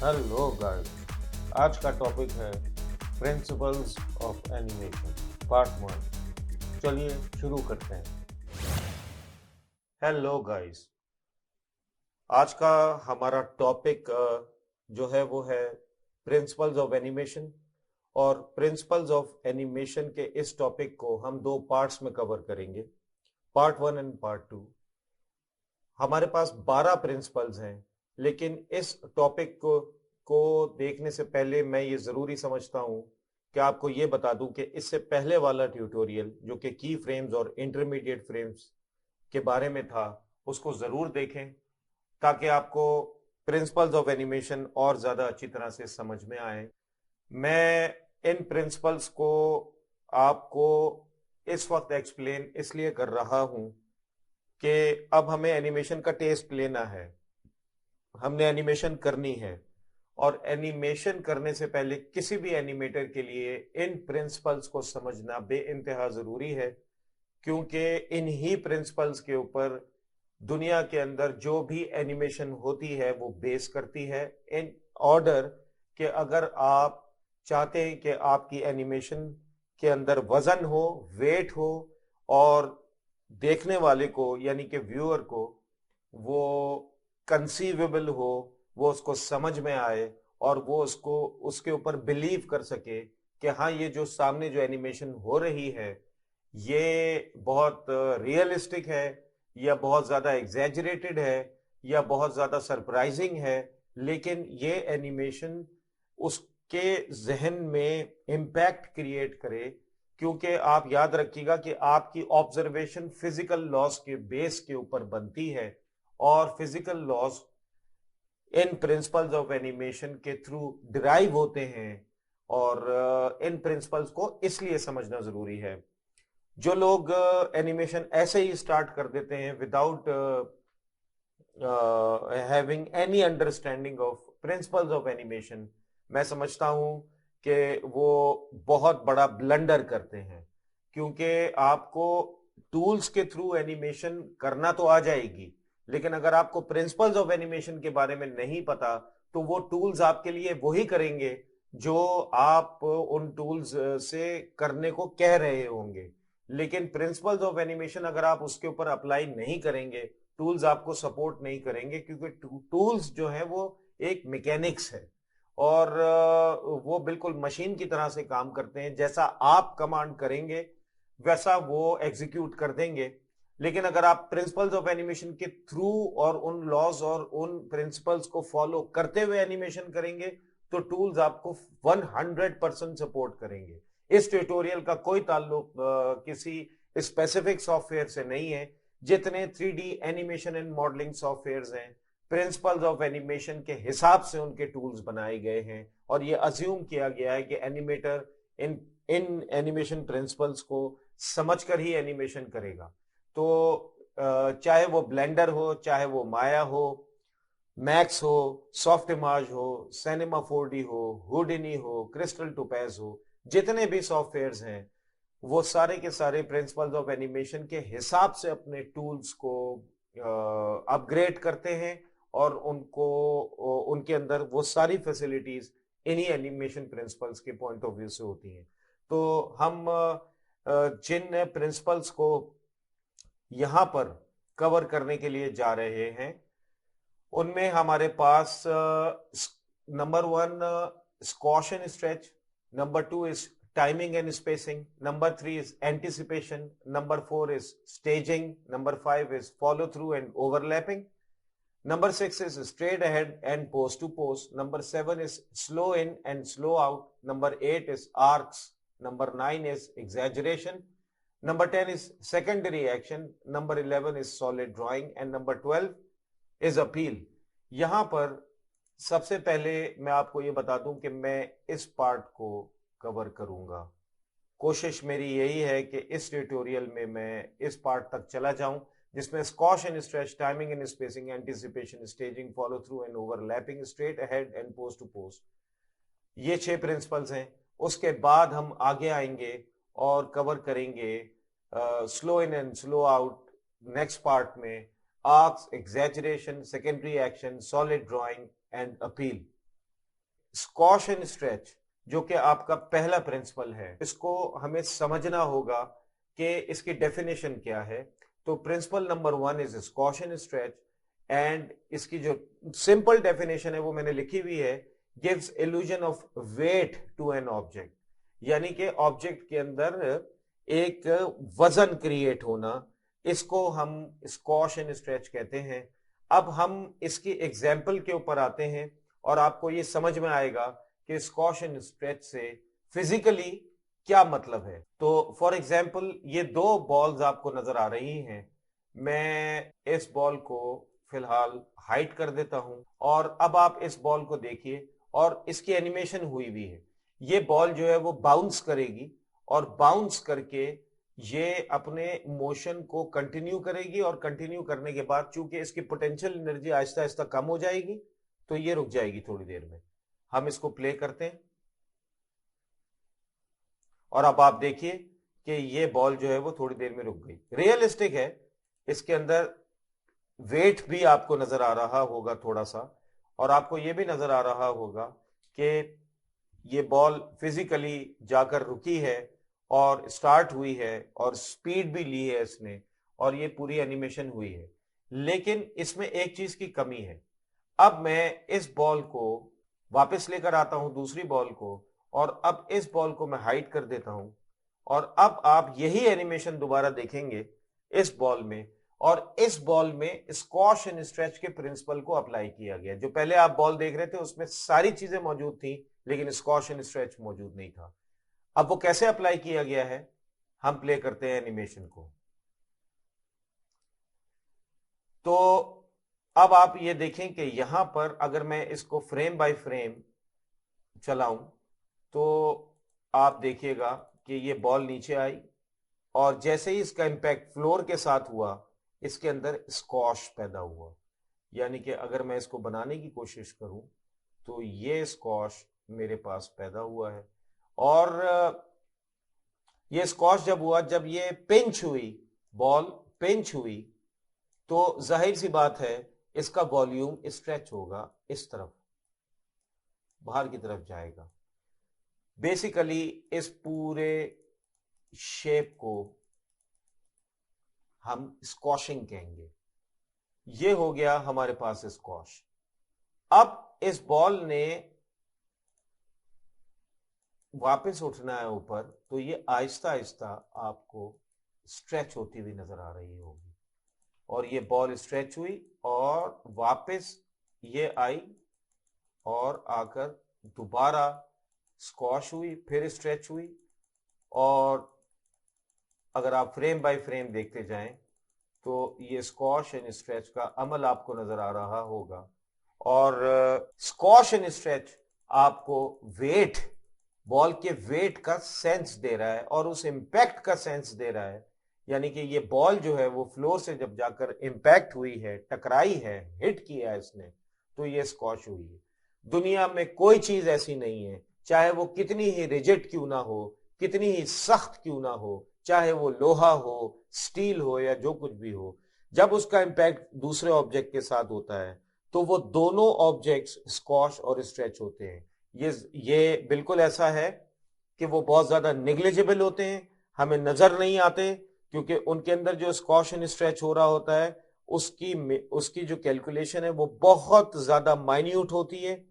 Hello guys, आज का topic है प्रिंसिपल्स ऑफ एनिमेशन पार्ट 1। चलिए शुरू करते हैं। हेलो गाइस, आज का हमारा टॉपिक जो है वो है प्रिंसिपल्स ऑफ एनिमेशन। और प्रिंसिपल्स ऑफ एनिमेशन के इस टॉपिक को हम दो पार्ट्स में कवर करेंगे, पार्ट 1 एंड पार्ट 2। हमारे पास 12 प्रिंसिपल्स हैं, लेकिन इस टॉपिक को देखने से पहले मैं ये जरूरी समझता हूं कि आपको ये बता दूं कि इससे पहले वाला ट्यूटोरियल जो कि की फ्रेम्स और इंटरमीडिएट फ्रेम्स के बारे में था, उसको जरूर देखें ताकि आपको प्रिंसिपल्स ऑफ एनिमेशन और ज्यादा अच्छी तरह से समझ में आए। मैं इन प्रिंसिपल्स को आपको इस वक्त एक्सप्लेन इसलिए कर रहा हूं कि अब हमें एनिमेशन का टेस्ट लेना है, हमने एनिमेशन करनी है। और एनिमेशन करने से पहले किसी भी एनिमेटर के लिए इन प्रिंसिपल्स को समझना बेइंतहा जरूरी है, क्योंकि इन्हीं प्रिंसिपल्स के ऊपर दुनिया के अंदर जो भी एनिमेशन होती है वो बेस करती है। इन ऑर्डर कि अगर आप चाहते हैं कि आपकी एनिमेशन के अंदर वजन हो, वेट हो, और देखने वाले को यानी कि व्यूअर को वो कंसीवेबल हो, वो उसको समझ में आए और वो उसको उसके ऊपर बिलीव कर सके कि हाँ, ये जो सामने जो एनिमेशन हो रही है ये बहुत रियलिस्टिक है, या बहुत ज्यादा एग्जैजरेटेड है, या बहुत ज्यादा सरप्राइजिंग है, लेकिन ये एनिमेशन उसके जहन में इम्पैक्ट क्रिएट करे। क्योंकि आप याद रखिएगा कि आपकी ऑब्जर्वेशन फिजिकल लॉस के बेस के ऊपर बनती है, और physical loss in principles of animation के थ्रू डिराइव होते हैं। और इन प्रिंसिपल्स को इसलिए समझना जरूरी है। जो लोग एनिमेशन ऐसे ही स्टार्ट कर देते हैं without having any understanding of principles of animation, मैं समझता हूं कि वो बहुत बड़ा ब्लंडर करते हैं। क्योंकि आपको टूल्स के थ्रू एनिमेशन करना तो आ जाएगी, लेकिन अगर आपको प्रिंसिपल्स ऑफ एनिमेशन के बारे में नहीं पता तो वो टूल्स आपके लिए वही करेंगे जो आप उन टूल्स से करने को कह रहे होंगे। लेकिन प्रिंसिपल्स ऑफ एनिमेशन अगर आप उसके ऊपर अप्लाई नहीं करेंगे, टूल्स आपको सपोर्ट नहीं करेंगे, क्योंकि टूल्स जो है वो एक मैकेनिक्स है, और वो बिल्कुल मशीन की तरह से काम करते हैं। जैसा आप कमांड करेंगे वैसा वो एग्जीक्यूट कर देंगे। लेकिन अगर आप प्रिंसिपल्स ऑफ एनिमेशन के थ्रू और उन लॉज और उन प्रिंसिपल्स को फॉलो करते हुए एनिमेशन करेंगे तो टूल्स आपको 100% सपोर्ट करेंगे। इस ट्यूटोरियल का कोई ताल्लुक किसी स्पेसिफिक सॉफ्टवेयर से नहीं है। जितने 3D animation and modelling softwares हैं, प्रिंसिपल्स ऑफ एनिमेशन के हिसाब से उनके टूल्स बनाए गए हैं, और ये अज्यूम किया गया है कि एनिमेटर इन इन एनिमेशन प्रिंसिपल्स को समझकर ही एनिमेशन करेगा। तो चाहे वो ब्लेंडर हो, चाहे वो माया हो, मैक्स हो, सॉफ्ट इमेज हो, सिनेमा 4D हो, हुडिनी हो, क्रिस्टल टोपैज हो, जितने भी सॉफ्टवेयर्स हैं वो सारे के सारे प्रिंसिपल्स ऑफ एनिमेशन के हिसाब से अपने टूल्स को अपग्रेड करते हैं, और उनको उनके अंदर वो सारी फैसिलिटीज इन्हीं एनिमेशन प्रिंसिपल्स के पॉइंट ऑफ व्यू से होती हैं। तो हम जिन प्रिंसिपल्स को यहां पर कवर करने के लिए जा रहे हैं उनमें हमारे पास number 1 squash and stretch, number 2 is timing and spacing, number 3 is anticipation, number 4 is staging, number 5 is follow through and overlapping, number 6 is straight ahead and post to post, number 7 is slow in and slow out, number 8 is arcs, number 9 is exaggeration, number 10 is secondary action, number 11 is solid drawing, and number 12 is appeal. यहां पर सबसे पहले मैं आपको ये बता दूं कि मैं इस पार्ट को कवर करूंगा। कोशिश मेरी यही है कि इस ट्यूटोरियल में मैं इस पार्ट तक चला जाऊं जिसमें squash and stretch, timing and spacing, anticipation, staging, follow through and overlapping, straight ahead and post to post, ये 6 प्रिंसिपल्स हैं। उसके बाद हम आगे आएंगे और कवर करेंगे slow in and slow out next part में, arcs, exaggeration, secondary action, solid drawing and appeal. Squash and stretch जो कि आपका पहला प्रिंसिपल है, इसको हमें समझना होगा कि इसकी डेफिनेशन क्या है। तो principle number 1 is squash and stretch, and इसकी जो सिंपल डेफिनेशन है वो मैंने लिखी हुई है, gives illusion of weight to an object, यानी कि ऑब्जेक्ट के अंदर एक वजन क्रिएट होना, इसको हम स्क्वॉश एंड स्ट्रेच कहते हैं। अब हम इसकी एग्जाम्पल के ऊपर आते हैं और आपको ये समझ में आएगा कि स्क्वॉश एंड स्ट्रेच से फिजिकली क्या मतलब है। तो फॉर एग्जाम्पल ये दो बॉल्स आपको नजर आ रही हैं, मैं इस बॉल को फिलहाल हाइड कर देता हूं और अब आप इस बॉल को देखिए और इसकी एनिमेशन हुई भी है। ये बॉल जो है वो बाउंस करेगी और बाउंस करके ये अपने मोशन को कंटिन्यू करेगी और कंटिन्यू करने के बाद चूंकि इसकी पोटेंशियल एनर्जी आहिस्ता आहिस्ता कम हो जाएगी तो ये रुक जाएगी थोड़ी देर में। हम इसको प्ले करते हैं और अब आप देखिए कि ये बॉल जो है वो थोड़ी देर में रुक गई। रियलिस्टिक है, इसके अंदर वेट भी आपको नजर आ रहा होगा थोड़ा सा, और आपको ये भी नजर आ रहा होगा कि ये बॉल फिजिकली जाकर रुकी है और स्टार्ट हुई है और स्पीड भी ली है इसने और ये पूरी एनिमेशन हुई है। लेकिन इसमें एक चीज की कमी है। अब मैं इस बॉल को वापस लेकर आता हूं, दूसरी बॉल को, और अब इस बॉल को मैं हाइड कर देता हूं और अब आप यही एनिमेशन दोबारा देखेंगे इस बॉल में, और इस बॉल में स्क्वॉश एंड स्ट्रेच के प्रिंसिपल को अप्लाई किया गया। जो पहले आप बॉल देख रहे थे उसमें सारी चीजें मौजूद थी लेकिन स्क्वॉश एंड स्ट्रेच मौजूद नहीं था। अब वो कैसे अप्लाई किया गया है, हम प्ले करते हैं एनिमेशन को। तो अब आप ये देखें कि यहां पर अगर मैं इसको फ्रेम बाय फ्रेम चलाऊं तो आप देखिएगा कि ये बॉल नीचे आई और जैसे ही इसका इंपैक्ट फ्लोर के साथ हुआ इसके अंदर स्क्वॉश पैदा हुआ। यानी कि अगर मैं इसको बनाने की कोशिश करूं तो ये स्क्वॉश मेरे पास पैदा हुआ है। और ये स्क्वॉश जब हुआ, जब ये पिंच हुई, बॉल पिंच हुई, तो जाहिर सी बात है इसका वॉल्यूम स्ट्रेच होगा, इस तरफ बाहर की तरफ जाएगा। बेसिकली इस पूरे शेप को हम स्क्वॉशिंग कहेंगे। ये हो गया हमारे पास स्क्वॉश। अब इस बॉल ने वापस उठना है ऊपर तो ये आहिस्ता आहिस्ता आपको स्ट्रेच होती हुई नजर आ रही होगी और ये बॉल स्ट्रेच हुई और वापस ये आई और आकर दोबारा स्क्वॉश हुई, फिर स्ट्रेच हुई। और अगर आप फ्रेम बाय फ्रेम देखते जाएं तो ये स्क्वॉश एंड स्ट्रेच का अमल आपको नजर आ रहा होगा। और स्क्वॉश एंड स्ट्रेच आपको वेट, बॉल के वेट का सेंस दे रहा है और उस इंपैक्ट का सेंस दे रहा है। यानी कि ये बॉल जो है वो फ्लोर से जब जाकर इंपैक्ट हुई है, टकराई है, हिट किया है इसने, तो ये स्क्वॉश हुई है। दुनिया में कोई चीज ऐसी नहीं है, चाहे वो कितनी ही रिजिड क्यों ना हो, कितनी ही सख्त क्यों ना हो, चाहे वो लोहा हो, स्टील हो या जो कुछ भी हो, जब उसका इंपैक्ट दूसरे ऑब्जेक्ट के साथ होता है तो वो दोनों ऑब्जेक्ट्स स्क्वॉश और स्ट्रेच होते हैं। ये बिल्कुल ऐसा है कि वो बहुत ज्यादा निग्लिजिबल होते हैं, हमें नजर नहीं आते, क्योंकि उनके अंदर जो स्क्वॉश एंड स्ट्रेच हो रहा होता है उसकी जो कैलकुलेशन है वो बहुत ज्यादा माइन्यूट होती है,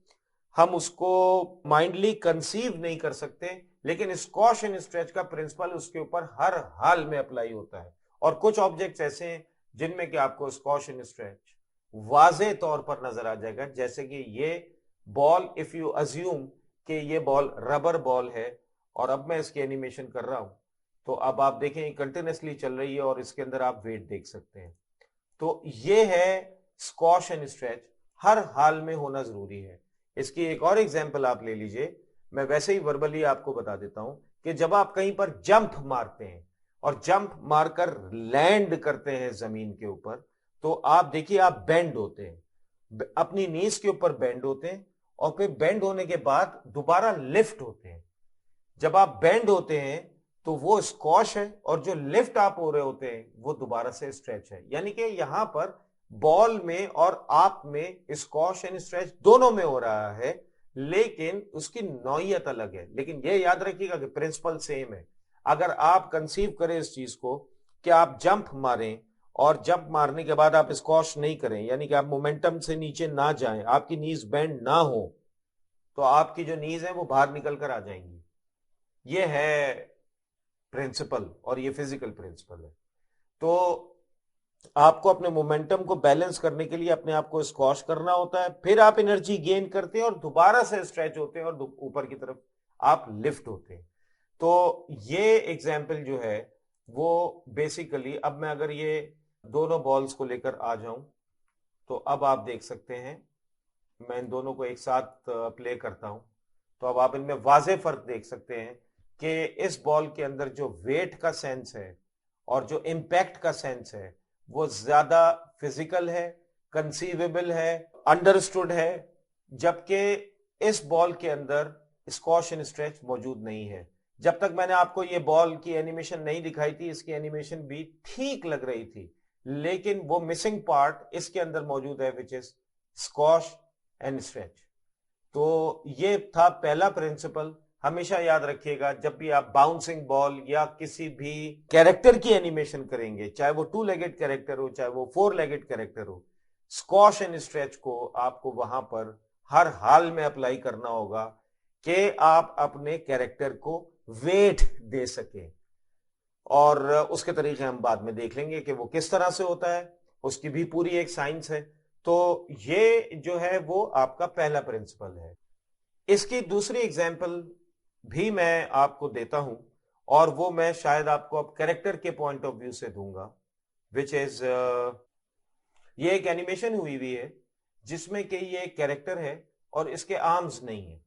हम उसको माइंडली कंसीव नहीं कर सकते। लेकिन स्क्वॉश एंड स्ट्रेच का प्रिंसिपल उसके ऊपर हर हाल में अप्लाई होता है। और कुछ ऑब्जेक्ट्स ऐसे हैं जिनमें कि आपको स्क्वॉश एंड स्ट्रेच वाजे तौर पर नजर आ जाएगा, जैसे कि ये बॉल, इफ यू अज्यूम कि ये बॉल रबर बॉल है और अब मैं इसकी एनिमेशन कर रहा हूं तो अब आप देखें कंटिन्यूसली चल रही है और इसके अंदर आप वेट देख सकते हैं। तो ये है स्क्वॉश एंड स्ट्रेच, हर हाल में होना जरूरी है। इसकी एक और एग्जांपल आप ले लीजिए, मैं वैसे ही वर्बली आपको बता देता हूं कि जब आप कहीं पर जंप मारते हैं और जंप मारकर लैंड करते हैं जमीन के ऊपर तो आप देखिए आप बेंड होते हैं, अपनी नीज के ऊपर बेंड होते हैं और फिर बेंड होने के बाद दोबारा लिफ्ट होते हैं। जब आप बेंड होते हैं तो वो स्क्वॉश है और जो लिफ्ट आप हो रहे होते हैं वो दोबारा से स्ट्रेच है। यानी कि यहां पर बॉल में और आप में स्क्वॉश एंड स्ट्रेच दोनों में हो रहा है, लेकिन उसकी नौइयत अलग है। लेकिन यह याद रखिएगा कि प्रिंसिपल सेम है। अगर आप कंसीव करें इस चीज को कि आप जंप मारें और जंप मारने के बाद आप स्क्वॉश नहीं करें, यानी कि आप मोमेंटम से नीचे ना जाएं, आपकी नीज बेंड ना हो, तो आपकी जो नीज है वो बाहर निकल कर आ जाएंगी। ये है प्रिंसिपल और ये फिजिकल प्रिंसिपल है। तो आपको अपने मोमेंटम को बैलेंस करने के लिए अपने आप को स्क्वॉश करना होता है, फिर आप एनर्जी गेन करते हैं और दोबारा से स्ट्रेच होते हैं और ऊपर की तरफ आप लिफ्ट होते हैं। तो ये एग्जाम्पल जो है वो बेसिकली, अब मैं अगर ये दोनों बॉल्स को लेकर आ जाऊं तो अब आप देख सकते हैं, मैं इन दोनों को एक साथ प्ले करता हूं तो अब आप इनमें वाज़ेह फर्क देख सकते हैं कि इस बॉल के अंदर जो वेट का सेंस है और जो इम्पैक्ट का सेंस है वो ज्यादा फिजिकल है, कंसीवेबल है, अंडरस्टूड है, जबकि इस बॉल के अंदर स्क्वॉश एंड स्ट्रेच मौजूद नहीं है। जब तक मैंने आपको ये बॉल की एनिमेशन नहीं दिखाई थी, इसकी एनिमेशन भी ठीक लग रही थी, लेकिन वो मिसिंग पार्ट इसके अंदर मौजूद है, which is squash and stretch. तो ये था पहला प्रिंसिपल। हमेशा याद रखिएगा, जब भी आप बाउंसिंग बॉल या किसी भी कैरेक्टर की एनिमेशन करेंगे, चाहे वो 2 लेगेड कैरेक्टर हो चाहे वो 4 लेगेड कैरेक्टर हो, स्क्वॉश एंड स्ट्रेच को आपको वहां पर हर हाल में अप्लाई करना होगा कि आप अपने कैरेक्टर को वेट दे सके। और उसके तरीके हम बाद में देख लेंगे कि वो किस तरह से होता है, उसकी भी पूरी एक साइंस है। तो ये जो है वो आपका पहला प्रिंसिपल है। इसकी दूसरी एग्जाम्पल भी मैं आपको देता हूं, और वो मैं शायद आपको अब कैरेक्टर के पॉइंट ऑफ व्यू से दूंगा, विच इज ये एक एनिमेशन हुई हुई है जिसमें कि ये एक कैरेक्टर है और इसके आर्म्स नहीं है।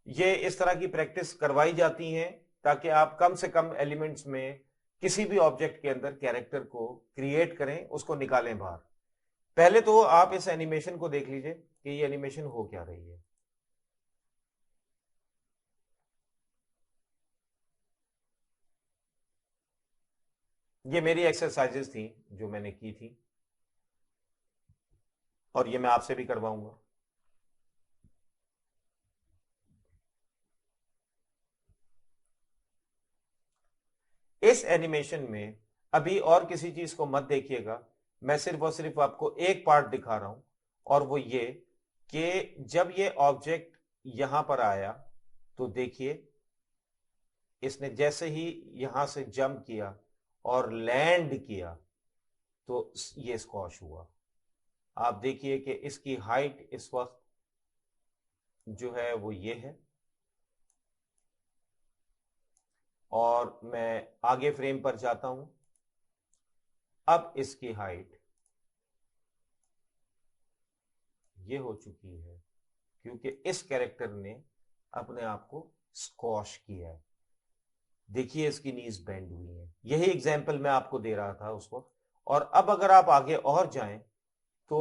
ये इस तरह की प्रैक्टिस करवाई जाती है ताकि आप कम से कम एलिमेंट्स में किसी भी ऑब्जेक्ट के अंदर कैरेक्टर को क्रिएट करें, उसको निकालें बाहर। पहले तो आप इस एनिमेशन को देख लीजिए कि ये एनिमेशन हो क्या रही है। ये मेरी एक्सरसाइजेस थी जो मैंने की थी, और ये मैं आपसे भी करवाऊंगा। इस एनिमेशन में अभी और किसी चीज को मत देखिएगा, मैं सिर्फ और सिर्फ आपको एक पार्ट दिखा रहा हूं, और वो ये कि जब ये ऑब्जेक्ट यहां पर आया तो देखिए, इसने जैसे ही यहां से जंप किया और लैंड किया तो ये स्क्वॉश हुआ। आप देखिए कि इसकी हाइट इस वक्त जो है वो ये है, और मैं आगे फ्रेम पर जाता हूं। अब इसकी हाइट ये हो चुकी है क्योंकि इस कैरेक्टर ने अपने आप को स्क्वॉश किया है। देखिए इसकी नीज बेंड हुई है। यही एग्जाम्पल मैं आपको दे रहा था उस वक्त। और अब अगर आप आगे और जाएं तो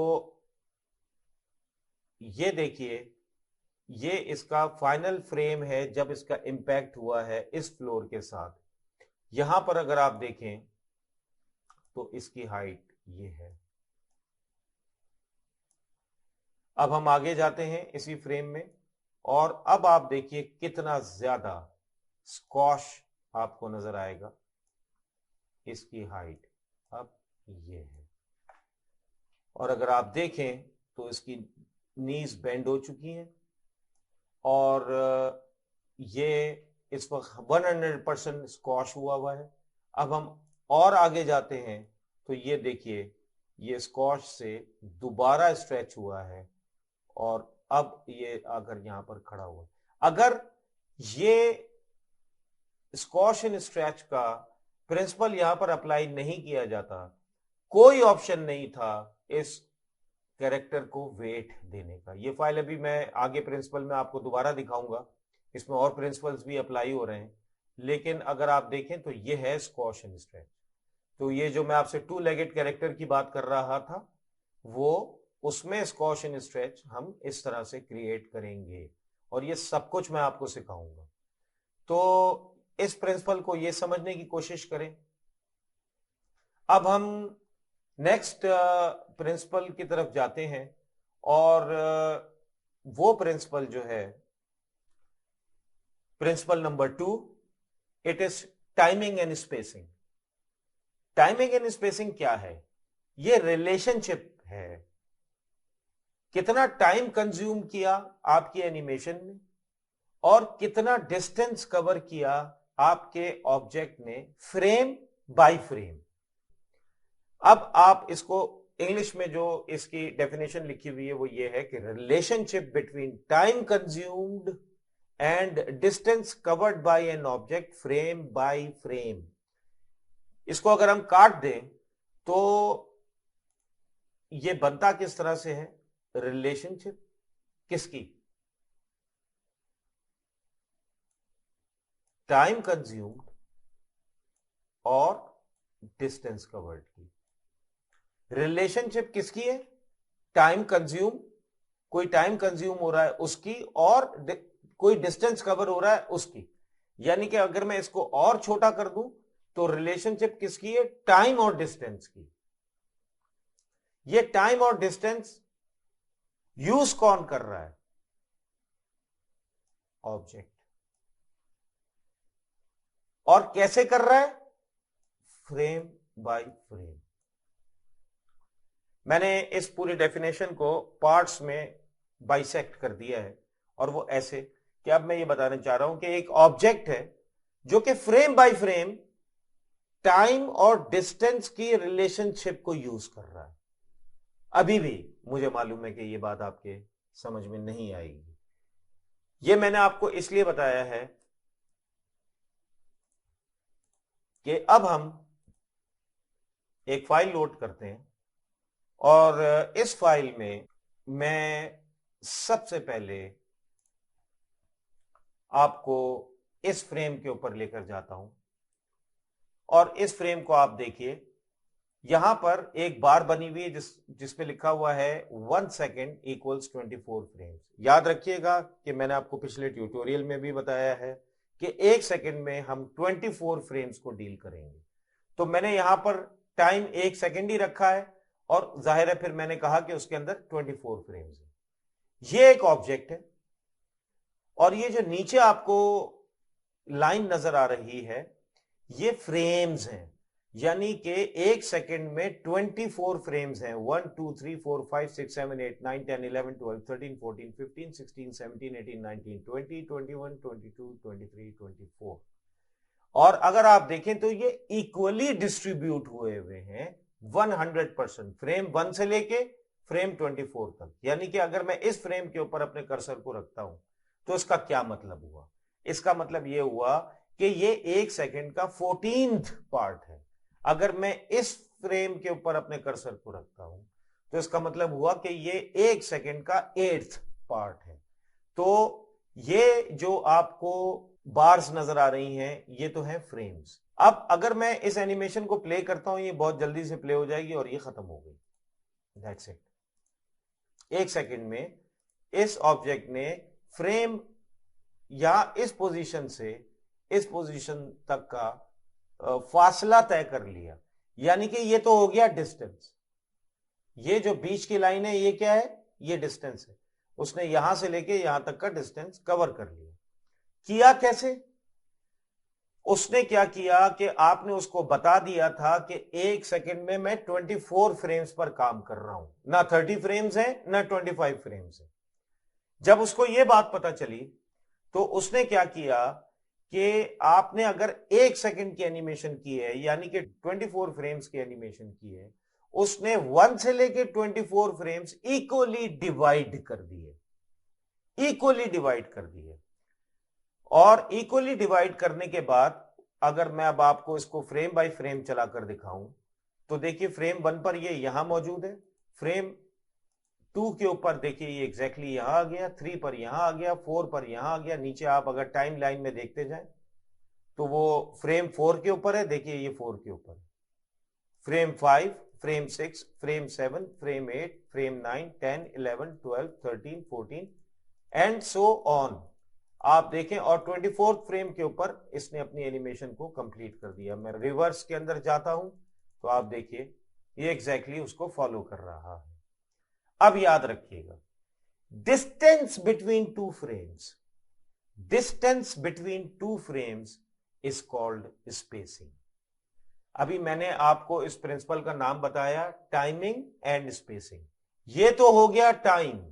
ये देखिए, ये इसका फाइनल फ्रेम है जब इसका इंपैक्ट हुआ है इस फ्लोर के साथ। यहां पर अगर आप देखें तो इसकी हाइट ये है। अब हम आगे जाते हैं इसी फ्रेम में, और अब आप देखिए कितना ज्यादा स्क्वॉश आपको नजर आएगा। इसकी हाइट अब ये है, और अगर आप देखें तो इसकी नीज बेंड हो चुकी हैं, और ये इस वक्त 100% स्क्वॉश हुआ हुआ है। अब हम और आगे जाते हैं तो ये देखिए, ये स्क्वॉश से दोबारा स्ट्रेच हुआ है, और अब ये आकर यहां पर खड़ा हुआ है। अगर ये स्क्वॉश एंड स्ट्रेच का प्रिंसिपल यहां पर अप्लाई नहीं किया जाता, कोई ऑप्शन नहीं था इस कैरेक्टर को वेट देने का। ये फाइल अभी मैं आगे प्रिंसिपल में आपको दोबारा दिखाऊंगा, इसमें और प्रिंसिपल्स भी अप्लाई हो रहे हैं। लेकिन अगर आप देखें तो ये है स्क्वॉश एंड स्ट्रेच। तो ये जो मैं आपसे 2 लेगेड कैरेक्टर की बात कर रहा था, वो उसमें स्क्वॉश एंड स्ट्रेच हम इस तरह से क्रिएट करेंगे, और ये सब कुछ मैं आपको सिखाऊंगा। तो इस प्रिंसिपल को ये समझने की कोशिश करें। अब हम नेक्स्ट प्रिंसिपल की तरफ जाते हैं, और वो प्रिंसिपल जो है, principle number 2, it is timing and spacing. Timing and spacing क्या है? ये रिलेशनशिप है, कितना टाइम कंज्यूम किया आपकी एनिमेशन ने और कितना डिस्टेंस कवर किया आपके ऑब्जेक्ट ने फ्रेम बाय फ्रेम। अब आप इसको इंग्लिश में जो इसकी डेफिनेशन लिखी हुई है वो ये है कि relationship between time consumed and distance covered by an object frame by frame. इसको अगर हम काट दें तो ये बनता किस तरह से है? रिलेशनशिप किसकी? टाइम कंज्यूम्ड और डिस्टेंस कवर्ड की। रिलेशनशिप किसकी है? टाइम कंज्यूम, कोई टाइम कंज्यूम हो रहा है उसकी, और कोई डिस्टेंस कवर हो रहा है उसकी। यानी कि अगर मैं इसको और छोटा कर दूं तो रिलेशनशिप किसकी है? टाइम और डिस्टेंस की। ये टाइम और डिस्टेंस यूज कौन कर रहा है? ऑब्जेक्ट। और कैसे कर रहा है? Frame by frame. मैंने इस पूरी डेफिनेशन को पार्ट्स में बाइसेक्ट कर दिया है, और वो ऐसे कि अब मैं ये बताना चाह रहा हूं कि एक ऑब्जेक्ट है जो कि फ्रेम बाय फ्रेम टाइम और डिस्टेंस की रिलेशनशिप को यूज कर रहा है। अभी भी मुझे मालूम है कि ये बात आपके समझ में नहीं आएगी। ये मैंने आपको इसलिए बताया है कि अब हम एक फाइल लोड करते हैं, और इस फाइल में मैं सबसे पहले आपको इस फ्रेम के ऊपर लेकर जाता हूं, और इस फ्रेम को आप देखिए, यहां पर एक बार बनी हुई है जिसपे लिखा हुआ है 1 सेकेंड इक्वल्स 24 फ्रेम्स। याद रखिएगा कि मैंने आपको पिछले ट्यूटोरियल में भी बताया है कि 1 सेकेंड में हम 24 फ्रेम्स को डील करेंगे। तो मैंने यहां पर टाइम 1 सेकेंड ही रखा है, और जाहिर है फिर मैंने कहा कि उसके अंदर 24 फ्रेम्स है। ये एक ऑब्जेक्ट है, और ये जो नीचे आपको लाइन नजर आ रही है ये फ्रेम्स हैं। यानी कि 1 सेकेंड में 24 फ्रेम्स हैं। 1 2 3 4 5 6 7 8 9 10 11 12 13 14 15 16 17 18 19 20 21 22 23 24। और अगर आप देखें तो ये इक्वली डिस्ट्रीब्यूट हुए हैं 100%, फ्रेम 1 से लेके फ्रेम 24 तक। यानी कि अगर मैं इस फ्रेम के ऊपर अपने कर्सर को रखता हूं तो इसका क्या मतलब हुआ? इसका मतलब यह हुआ कि ये 1 सेकेंड का 14th पार्ट है। अगर मैं इस फ्रेम के ऊपर अपने कर्सर को रखता हूं तो इसका मतलब हुआ कि ये 1 सेकेंड का 8th पार्ट है। तो ये जो आपको बार्स नजर आ रही हैं ये तो है फ्रेम्स। अब अगर मैं इस एनिमेशन को प्ले करता हूं, ये बहुत जल्दी से प्ले हो जाएगी और ये खत्म हो गई। That's it. 1 सेकेंड में इस ऑब्जेक्ट ने फ्रेम या इस पोजीशन से इस पोजीशन तक का फासला तय कर लिया। यानी कि ये तो हो गया डिस्टेंस। ये जो बीच की लाइन है ये क्या है? ये डिस्टेंस है। उसने यहां से लेके यहां तक का डिस्टेंस कवर कर लिया। किया कैसे? उसने क्या किया कि आपने उसको बता दिया था कि 1 सेकेंड में मैं 24 फ्रेम्स पर काम कर रहा हूं, ना 30 फ्रेम्स है ना 25 फ्रेम्स है। जब उसको यह बात पता चली तो उसने क्या किया कि आपने अगर 1 सेकेंड की एनिमेशन की है यानी कि 24 फ्रेम्स की एनिमेशन की है, उसने 1 से लेके 24 फ्रेम्स इक्वली डिवाइड कर दिए। इक्वली डिवाइड कर दिए, और इक्वली डिवाइड करने के बाद अगर मैं अब आपको इसको फ्रेम बाय फ्रेम चलाकर दिखाऊं तो देखिए फ्रेम 1 पर ये यहां मौजूद है, फ्रेम 2 के ऊपर देखिए ये एग्जैक्टली यहां आ गया, 3 पर यहां आ गया, 4 पर यहां आ गया। नीचे आप अगर टाइम लाइन में देखते जाएं तो वो फ्रेम 4 के ऊपर है, देखिए ये 4 के ऊपर, frame 5, frame 6, frame 7, frame 8, frame 9, 10, 11, 12, 13, 14 and so on. आप देखें, और 24th फ्रेम के ऊपर इसने अपनी एनिमेशन को कंप्लीट कर दिया। मैं रिवर्स के अंदर जाता हूं तो आप देखिए ये एग्जैक्टली उसको फॉलो कर रहा है। अब याद रखिएगा distance between two frames, distance between two frames is called spacing. अभी मैंने आपको इस प्रिंसिपल का नाम बताया, टाइमिंग एंड स्पेसिंग। ये तो हो गया टाइम,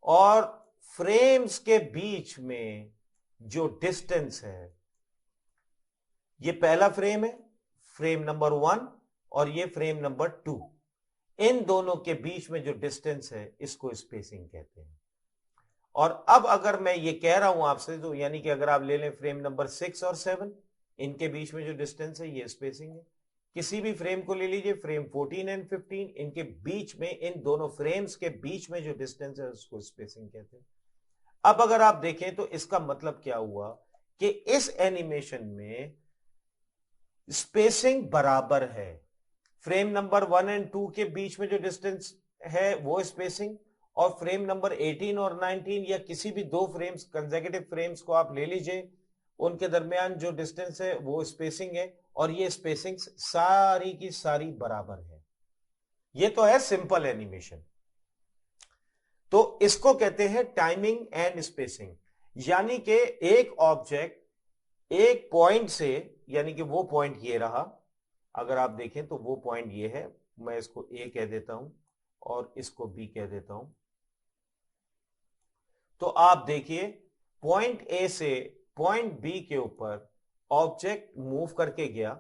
और फ्रेम्स के बीच में जो डिस्टेंस है, ये पहला फ्रेम है, फ्रेम नंबर 1, और ये फ्रेम नंबर 2। इन दोनों के बीच में जो डिस्टेंस है इसको स्पेसिंग कहते हैं। और अब अगर मैं ये कह रहा हूं आपसे, तो यानी कि अगर आप ले लें फ्रेम नंबर 6 और 7, इनके बीच में जो डिस्टेंस है ये स्पेसिंग है। किसी भी फ्रेम को ले लीजिए, फ्रेम 14 एंड 15, इनके बीच में, इन दोनों फ्रेम्स के बीच में जो डिस्टेंस है उसको स्पेसिंग कहते हैं। अब अगर आप देखें तो इसका मतलब क्या हुआ कि इस एनिमेशन में स्पेसिंग बराबर है। फ्रेम नंबर 1 एंड 2 के बीच में जो डिस्टेंस है वो स्पेसिंग, और फ्रेम नंबर 18 और 19 या किसी भी दो फ्रेम्स, कंसेक्यूटिव फ्रेम्स को आप ले लीजिए, उनके दरमियान जो डिस्टेंस है वो स्पेसिंग है, और ये स्पेसिंग सारी की सारी बराबर है। ये तो है सिंपल एनिमेशन। तो इसको कहते हैं टाइमिंग एंड स्पेसिंग। यानी कि एक ऑब्जेक्ट एक पॉइंट से, यानी कि वो पॉइंट ये रहा, अगर आप देखें तो वो पॉइंट ये है, मैं इसको ए कह देता हूं और इसको बी कह देता हूं। तो आप देखिए, पॉइंट ए से पॉइंट बी के ऊपर ऑब्जेक्ट मूव करके गया,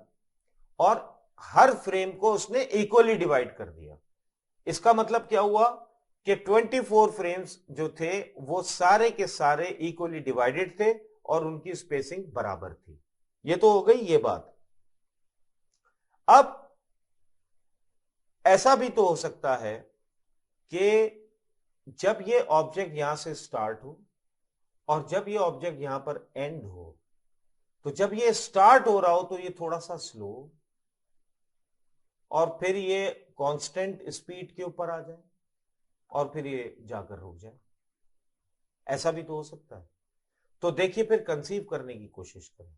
और हर फ्रेम को उसने इक्वली डिवाइड कर दिया। इसका मतलब क्या हुआ कि 24 फ्रेम्स जो थे वो सारे के सारे इक्वली डिवाइडेड थे, और उनकी स्पेसिंग बराबर थी। ये तो हो गई ये बात। अब ऐसा भी तो हो सकता है कि जब ये ऑब्जेक्ट यहां से स्टार्ट हो और जब ये ऑब्जेक्ट यहां पर एंड हो, तो जब ये स्टार्ट हो रहा हो तो ये थोड़ा सा स्लो, और फिर ये कांस्टेंट स्पीड के ऊपर आ जाए, और फिर ये जाकर रुक जाए। ऐसा भी तो हो सकता है। तो देखिए, फिर कंसीव करने की कोशिश करें।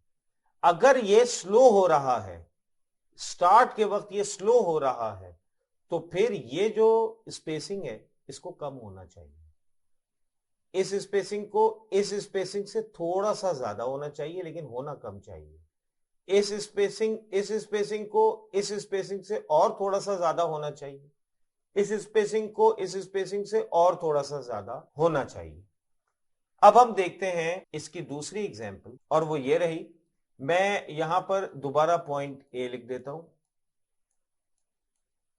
अगर ये स्लो हो रहा है, स्टार्ट के वक्त ये स्लो हो रहा है, तो फिर ये जो स्पेसिंग है इसको कम होना चाहिए। इस स्पेसिंग को इस स्पेसिंग से थोड़ा सा ज्यादा होना चाहिए, लेकिन होना कम चाहिए। इस स्पेसिंग को इस स्पेसिंग से और थोड़ा सा ज्यादा होना चाहिए। इस स्पेसिंग को इस स्पेसिंग से और थोड़ा सा ज्यादा होना चाहिए। अब हम देखते हैं इसकी दूसरी एग्जांपल, और वो ये रही। मैं यहां पर दोबारा पॉइंट ए लिख देता हूं,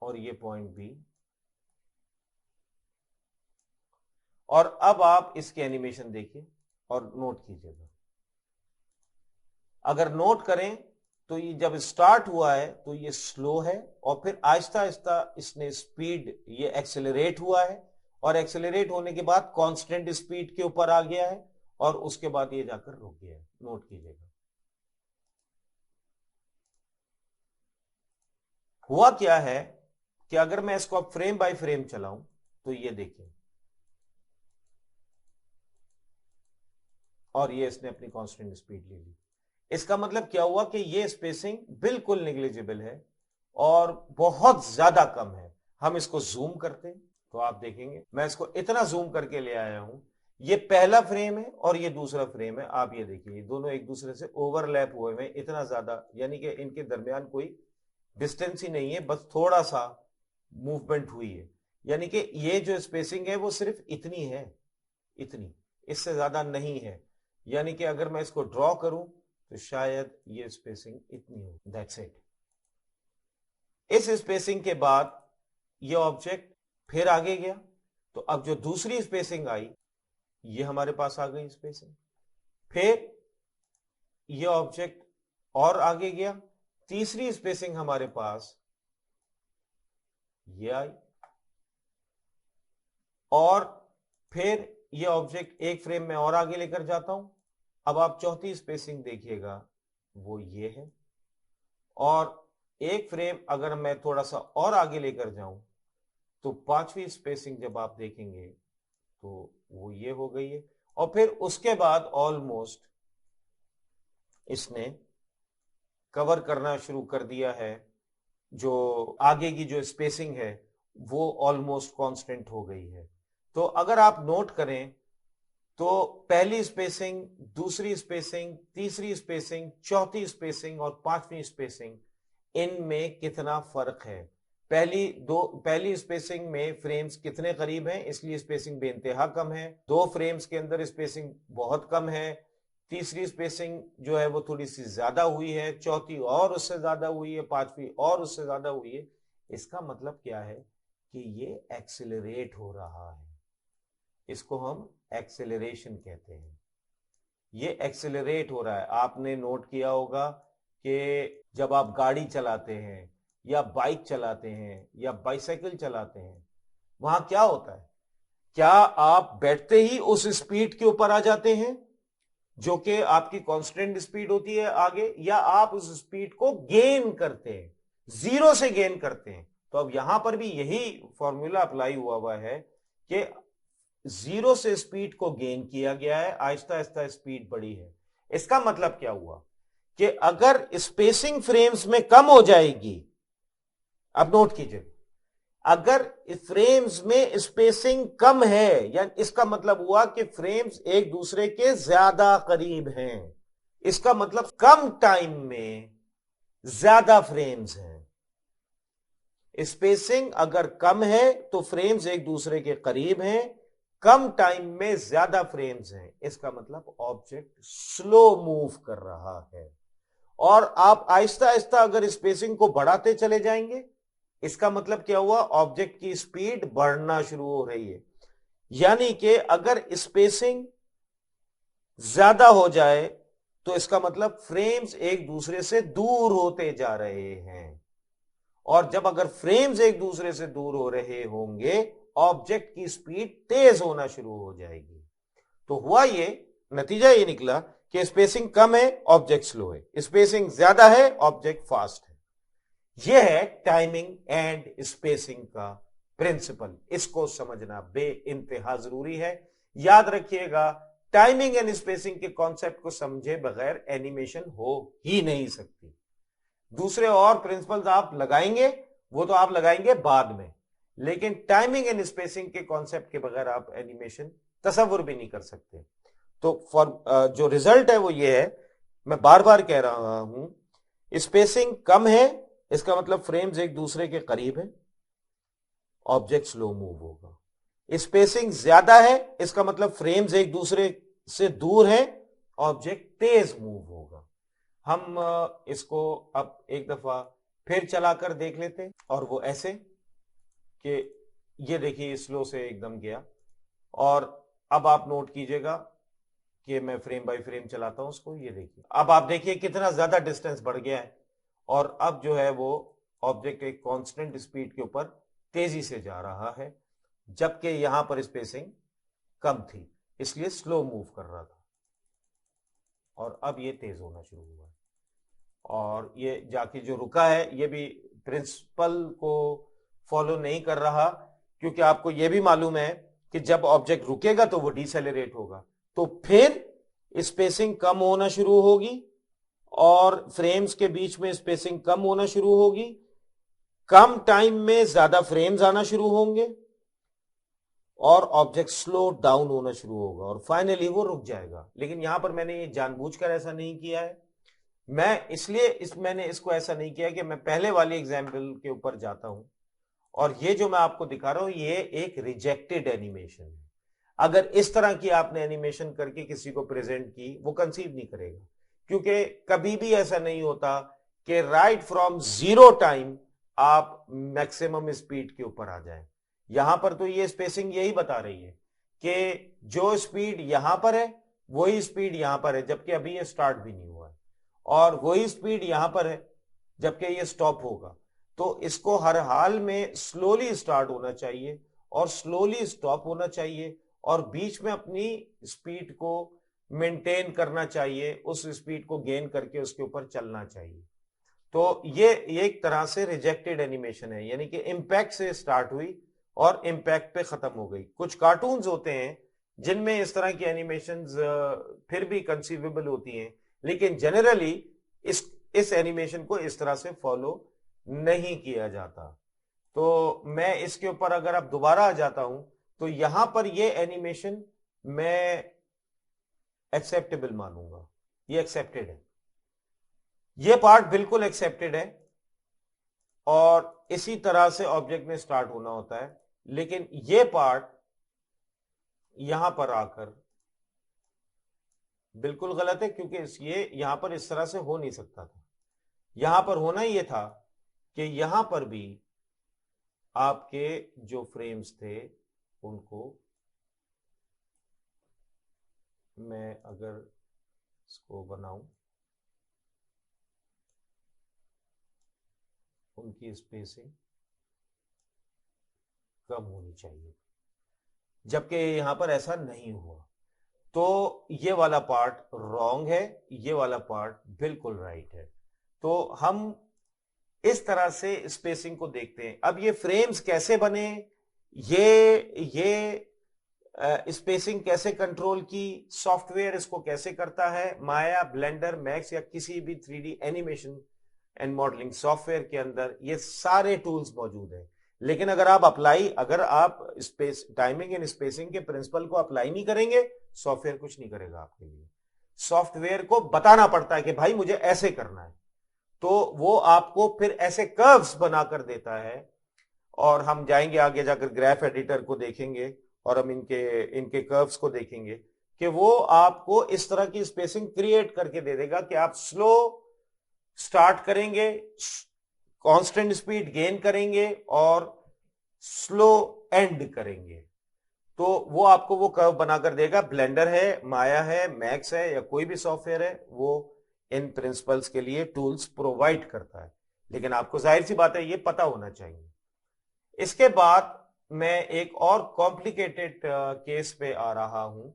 और ये पॉइंट बी, और अब आप इसकी एनिमेशन देखिए और नोट कीजिएगा। अगर नोट करें तो ये जब स्टार्ट हुआ है तो ये स्लो है, और फिर आहिस्ता आहिस्ता इसने स्पीड, ये एक्सेलरेट हुआ है, और एक्सेलरेट होने के बाद कांस्टेंट स्पीड के ऊपर आ गया है, और उसके बाद ये जाकर रुक गया है। नोट कीजिएगा। हुआ क्या है कि अगर मैं इसको अब फ्रेम बाय फ्रेम चलाऊं तो ये देखिए, और ये इसने अपनी कांस्टेंट स्पीड ले ली। इसका मतलब क्या हुआ कि ये स्पेसिंग बिल्कुल निग्लिजिबल है और बहुत ज्यादा कम है। हम इसको जूम करते हैं तो आप देखेंगे, मैं इसको इतना जूम करके ले आया हूं। ये पहला फ्रेम है और ये दूसरा फ्रेम है। आप ये देखिए, ये दोनों एक दूसरे से ओवरलैप हुए हुए, इतना ज्यादा, यानी कि इनके दरमियान कोई डिस्टेंस ही नहीं है, बस थोड़ा सा मूवमेंट हुई है। यानी कि ये जो स्पेसिंग है वो सिर्फ इतनी है, इतनी, इससे ज्यादा नहीं है। यानी कि अगर मैं इसको ड्रॉ करूं तो शायद ये स्पेसिंग इतनी हो, दैट्स इट। इस स्पेसिंग के बाद ये ऑब्जेक्ट फिर आगे गया, तो अब जो दूसरी स्पेसिंग आई, ये हमारे पास आ गई स्पेसिंग। फिर ये ऑब्जेक्ट और आगे गया, तीसरी स्पेसिंग हमारे पास ये आई, और फिर ये ऑब्जेक्ट एक फ्रेम में और आगे लेकर जाता हूं। अब आप चौथी स्पेसिंग देखिएगा, वो ये है, और एक फ्रेम अगर मैं थोड़ा सा और आगे लेकर जाऊं तो पांचवी स्पेसिंग जब आप देखेंगे तो वो ये हो गई है। और फिर उसके बाद ऑलमोस्ट इसने कवर करना शुरू कर दिया है, जो आगे की जो स्पेसिंग है वो ऑलमोस्ट कांस्टेंट हो गई है। तो अगर आप नोट करें तो पहली स्पेसिंग, दूसरी स्पेसिंग, तीसरी स्पेसिंग, चौथी स्पेसिंग और पांचवी स्पेसिंग, इनमें कितना फर्क है। पहली स्पेसिंग में फ्रेम्स कितने करीब हैं, इसलिए स्पेसिंग बेइंतहा कम है। दो फ्रेम्स के अंदर स्पेसिंग बहुत कम है। तीसरी स्पेसिंग जो है वो थोड़ी सी ज्यादा हुई है, चौथी और उससे ज्यादा हुई है, पांचवी और उससे ज्यादा हुई है। इसका मतलब क्या है कि ये एक्सिलरेट हो रहा है। इसको हम एक्सेलरेशन कहते हैं। ये एक्सेलरेट हो रहा है। आपने नोट किया होगा कि जब आप गाड़ी चलाते हैं या बाइक चलाते हैं या बाइसाइकिल चलाते हैं, वहां क्या होता है? क्या आप बैठते ही उस स्पीड के ऊपर आ जाते हैं जो कि आपकी कांस्टेंट स्पीड होती है आगे, या आप उस स्पीड को गेन करते हैं, जीरो से गेन करते हैं? तो अब यहां पर भी यही फॉर्मूला अप्लाई हुआ है कि जीरो से स्पीड को गेन किया गया है, आहिस्ता आहिस्ता स्पीड बढ़ी है। इसका मतलब क्या हुआ कि अगर स्पेसिंग फ्रेम्स में कम हो जाएगी, अब नोट कीजिए, अगर फ्रेम्स में स्पेसिंग कम है, या इसका मतलब हुआ कि फ्रेम्स एक दूसरे के ज्यादा करीब हैं, इसका मतलब कम टाइम में ज्यादा फ्रेम्स हैं। स्पेसिंग अगर कम है तो फ्रेम्स एक दूसरे के करीब हैं, कम टाइम में ज्यादा फ्रेम्स हैं, इसका मतलब ऑब्जेक्ट स्लो मूव कर रहा है। और आप आहिस्ता आहिस्ता अगर स्पेसिंग को बढ़ाते चले जाएंगे, इसका मतलब क्या हुआ? ऑब्जेक्ट की स्पीड बढ़ना शुरू हो रही है। यानी कि अगर स्पेसिंग ज्यादा हो जाए तो इसका मतलब फ्रेम्स एक दूसरे से दूर होते जा रहे हैं। और जब अगर फ्रेम्स एक दूसरे से दूर हो रहे होंगे, ऑब्जेक्ट की स्पीड तेज होना शुरू हो जाएगी। तो हुआ ये, नतीजा ये निकला कि स्पेसिंग कम है, ऑब्जेक्ट स्लो है, स्पेसिंग ज्यादा है, ऑब्जेक्ट फास्ट है। यह है टाइमिंग एंड स्पेसिंग का प्रिंसिपल। इसको समझना बे इंतहा जरूरी है। याद रखिएगा, टाइमिंग एंड स्पेसिंग के कॉन्सेप्ट को समझे बगैर एनिमेशन हो ही नहीं सकती। दूसरे और प्रिंसिपल्स आप लगाएंगे, वो तो आप लगाएंगे बाद में, लेकिन टाइमिंग एंड स्पेसिंग के कॉन्सेप्ट के बगैर आप एनिमेशन तस्वुर भी नहीं कर सकते। तो जो रिजल्ट है वो ये है, मैं बार बार कह रहा हूं, स्पेसिंग कम है, इसका मतलब फ्रेम्स एक दूसरे के करीब है, ऑब्जेक्ट स्लो मूव होगा। स्पेसिंग ज्यादा है, इसका मतलब फ्रेम्स एक दूसरे से दूर है, ऑब्जेक्ट तेज मूव होगा। हम इसको अब एक दफा फिर चलाकर देख लेते हैं, और वो ऐसे कि ये देखिए स्लो से एकदम गया। और अब आप नोट कीजिएगा कि मैं फ्रेम बाय फ्रेम चलाता हूं उसको। ये देखिए, अब आप देखिए कितना ज्यादा डिस्टेंस बढ़ गया है, और अब जो है वो ऑब्जेक्ट एक कांस्टेंट स्पीड के ऊपर तेजी से जा रहा है, जबकि यहां पर स्पेसिंग कम थी, इसलिए स्लो मूव कर रहा था। और अब ये तेज होना शुरू हुआ है, और ये जाके जो रुका है ये भी प्रिंसिपल को फॉलो नहीं कर रहा, क्योंकि आपको ये भी मालूम है कि जब ऑब्जेक्ट रुकेगा तो वो डिसेलरेट होगा, तो फिर स्पेसिंग कम होना शुरू होगी, और फ्रेम्स के बीच में स्पेसिंग कम होना शुरू होगी, कम टाइम में ज्यादा फ्रेम्स आना शुरू होंगे, और ऑब्जेक्ट स्लो डाउन होना शुरू होगा, और फाइनली वो रुक जाएगा। लेकिन यहां पर मैंने ये जानबूझकर ऐसा नहीं किया है। मैंने इसको ऐसा नहीं किया कि मैं पहले वाली एग्जाम्पल के ऊपर जाता हूं, और ये जो मैं आपको दिखा रहा हूं ये एक रिजेक्टेड एनिमेशन है। अगर इस तरह की आपने एनिमेशन करके किसी को प्रेजेंट की, वो कंसीव नहीं करेगा, क्योंकि कभी भी ऐसा नहीं होता कि राइट फ्रॉम जीरो टाइम आप मैक्सिमम स्पीड के ऊपर आ जाए। यहां पर तो ये स्पेसिंग यही बता रही है कि जो स्पीड यहां पर है वही स्पीड यहां पर है, जबकि अभी ये स्टार्ट भी नहीं हुआ है, और वही स्पीड यहां पर है जबकि ये स्टॉप होगा। तो इसको हर हाल में स्लोली स्टार्ट होना चाहिए और स्लोली स्टॉप होना चाहिए, और बीच में अपनी स्पीड को मेंटेन करना चाहिए, उस स्पीड को गेन करके उसके ऊपर चलना चाहिए। तो ये एक तरह से रिजेक्टेड एनिमेशन है, यानी कि इंपैक्ट से स्टार्ट हुई और इंपैक्ट पे खत्म हो गई। कुछ कार्टून्स होते हैं जिनमें इस तरह की एनिमेशंस फिर भी कंसीवेबल होती हैं, लेकिन जनरली इस एनिमेशन को इस तरह से फॉलो नहीं किया जाता। तो मैं इसके ऊपर अगर अब दोबारा आ जाता हूं तो यहां पर ये एनिमेशन मैं एक्सेप्टेबल मानूंगा, ये एक्सेप्टेड है, ये पार्ट बिल्कुल एक्सेप्टेड है और इसी तरह से ऑब्जेक्ट में स्टार्ट होना होता है। लेकिन ये पार्ट यहां पर आकर बिल्कुल गलत है, क्योंकि ये यहां पर इस तरह से हो नहीं सकता था। यहां पर होना ये था कि यहां पर भी आपके जो फ्रेम्स थे उनको मैं अगर इसको बनाऊं, उनकी स्पेसिंग कम होनी चाहिए, जबकि यहां पर ऐसा नहीं हुआ। तो ये वाला पार्ट रॉन्ग है, ये वाला पार्ट बिल्कुल राइट है। तो हम इस तरह से स्पेसिंग को देखते हैं। अब ये फ्रेम्स कैसे बने, ये स्पेसिंग कैसे कंट्रोल की, सॉफ्टवेयर इसको कैसे करता है, माया, ब्लेंडर, मैक्स या किसी भी 3D animation and modelling software के अंदर ये सारे टूल्स मौजूद हैं। लेकिन अगर आप स्पेस टाइमिंग एंड स्पेसिंग के प्रिंसिपल को अप्लाई नहीं करेंगे, सॉफ्टवेयर कुछ नहीं करेगा आपके लिए। सॉफ्टवेयर को बताना पड़ता है कि भाई मुझे ऐसे करना है, तो वो आपको फिर ऐसे कर्व्स बनाकर देता है। और हम जाएंगे आगे जाकर ग्राफ एडिटर को देखेंगे और हम इनके इनके कर्व्स को देखेंगे कि वो आपको इस तरह की स्पेसिंग क्रिएट करके दे देगा कि आप स्लो स्टार्ट करेंगे, कांस्टेंट स्पीड गेन करेंगे और स्लो एंड करेंगे। तो वो आपको वो कर्व बनाकर देगा। ब्लेंडर है, माया है, मैक्स है या कोई भी सॉफ्टवेयर है, वो इन प्रिंसिपल्स के लिए टूल्स प्रोवाइड करता है। लेकिन आपको जाहिर सी बात है ये पता होना चाहिए। इसके बाद मैं एक और कॉम्प्लिकेटेड केस पे आ रहा हूं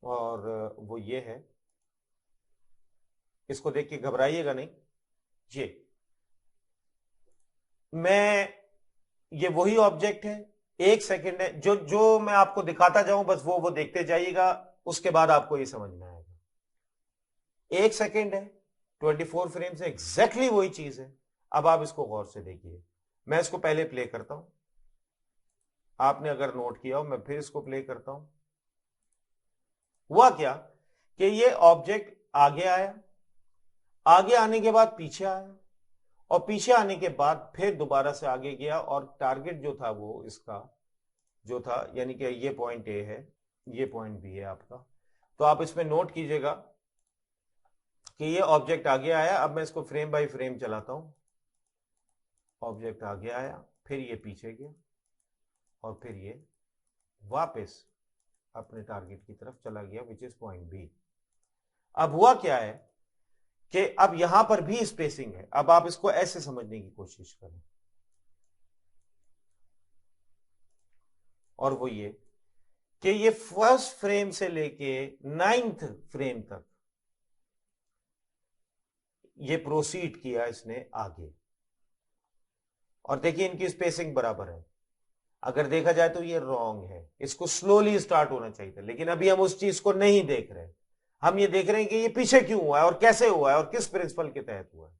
और वो ये है, इसको देख के घबराइएगा नहीं। ये मैं ये वही ऑब्जेक्ट है, एक सेकंड है, जो जो मैं आपको दिखाता जाऊं बस वो देखते जाइएगा, उसके बाद आपको ये समझ में आएगा। एक सेकंड है, 24 फ्रेम से एग्जैक्टली वही चीज है। अब आप इसको गौर से देखिए, मैं इसको पहले प्ले करता हूं, आपने अगर नोट किया हो, मैं फिर इसको प्ले करता हूं। हुआ क्या कि ये ऑब्जेक्ट आगे आया, आगे आने के बाद पीछे आया और पीछे आने के बाद फिर दोबारा से आगे गया और टारगेट जो था वो इसका जो था, यानी कि ये पॉइंट ए है, ये पॉइंट बी है आपका। तो आप इसमें नोट कीजिएगा कि ये ऑब्जेक्ट आगे आया। अब मैं इसको फ्रेम बाय फ्रेम चलाता हूं। ऑब्जेक्ट आगे आया, फिर ये पीछे गया और फिर ये वापस अपने टारगेट की तरफ चला गया, विच इज पॉइंट बी। अब हुआ क्या है कि अब यहां पर भी स्पेसिंग है। अब आप इसको ऐसे समझने की कोशिश करें, और वो ये कि ये फर्स्ट फ्रेम से लेके 9th फ्रेम तक ये प्रोसीड किया इसने आगे, और देखिए इनकी स्पेसिंग बराबर है। अगर देखा जाए तो ये रॉन्ग है, इसको स्लोली स्टार्ट होना चाहिए था, लेकिन अभी हम उस चीज को नहीं देख रहे। हम ये देख रहे हैं कि ये पीछे क्यों हुआ है और कैसे हुआ है और किस प्रिंसिपल के तहत हुआ है।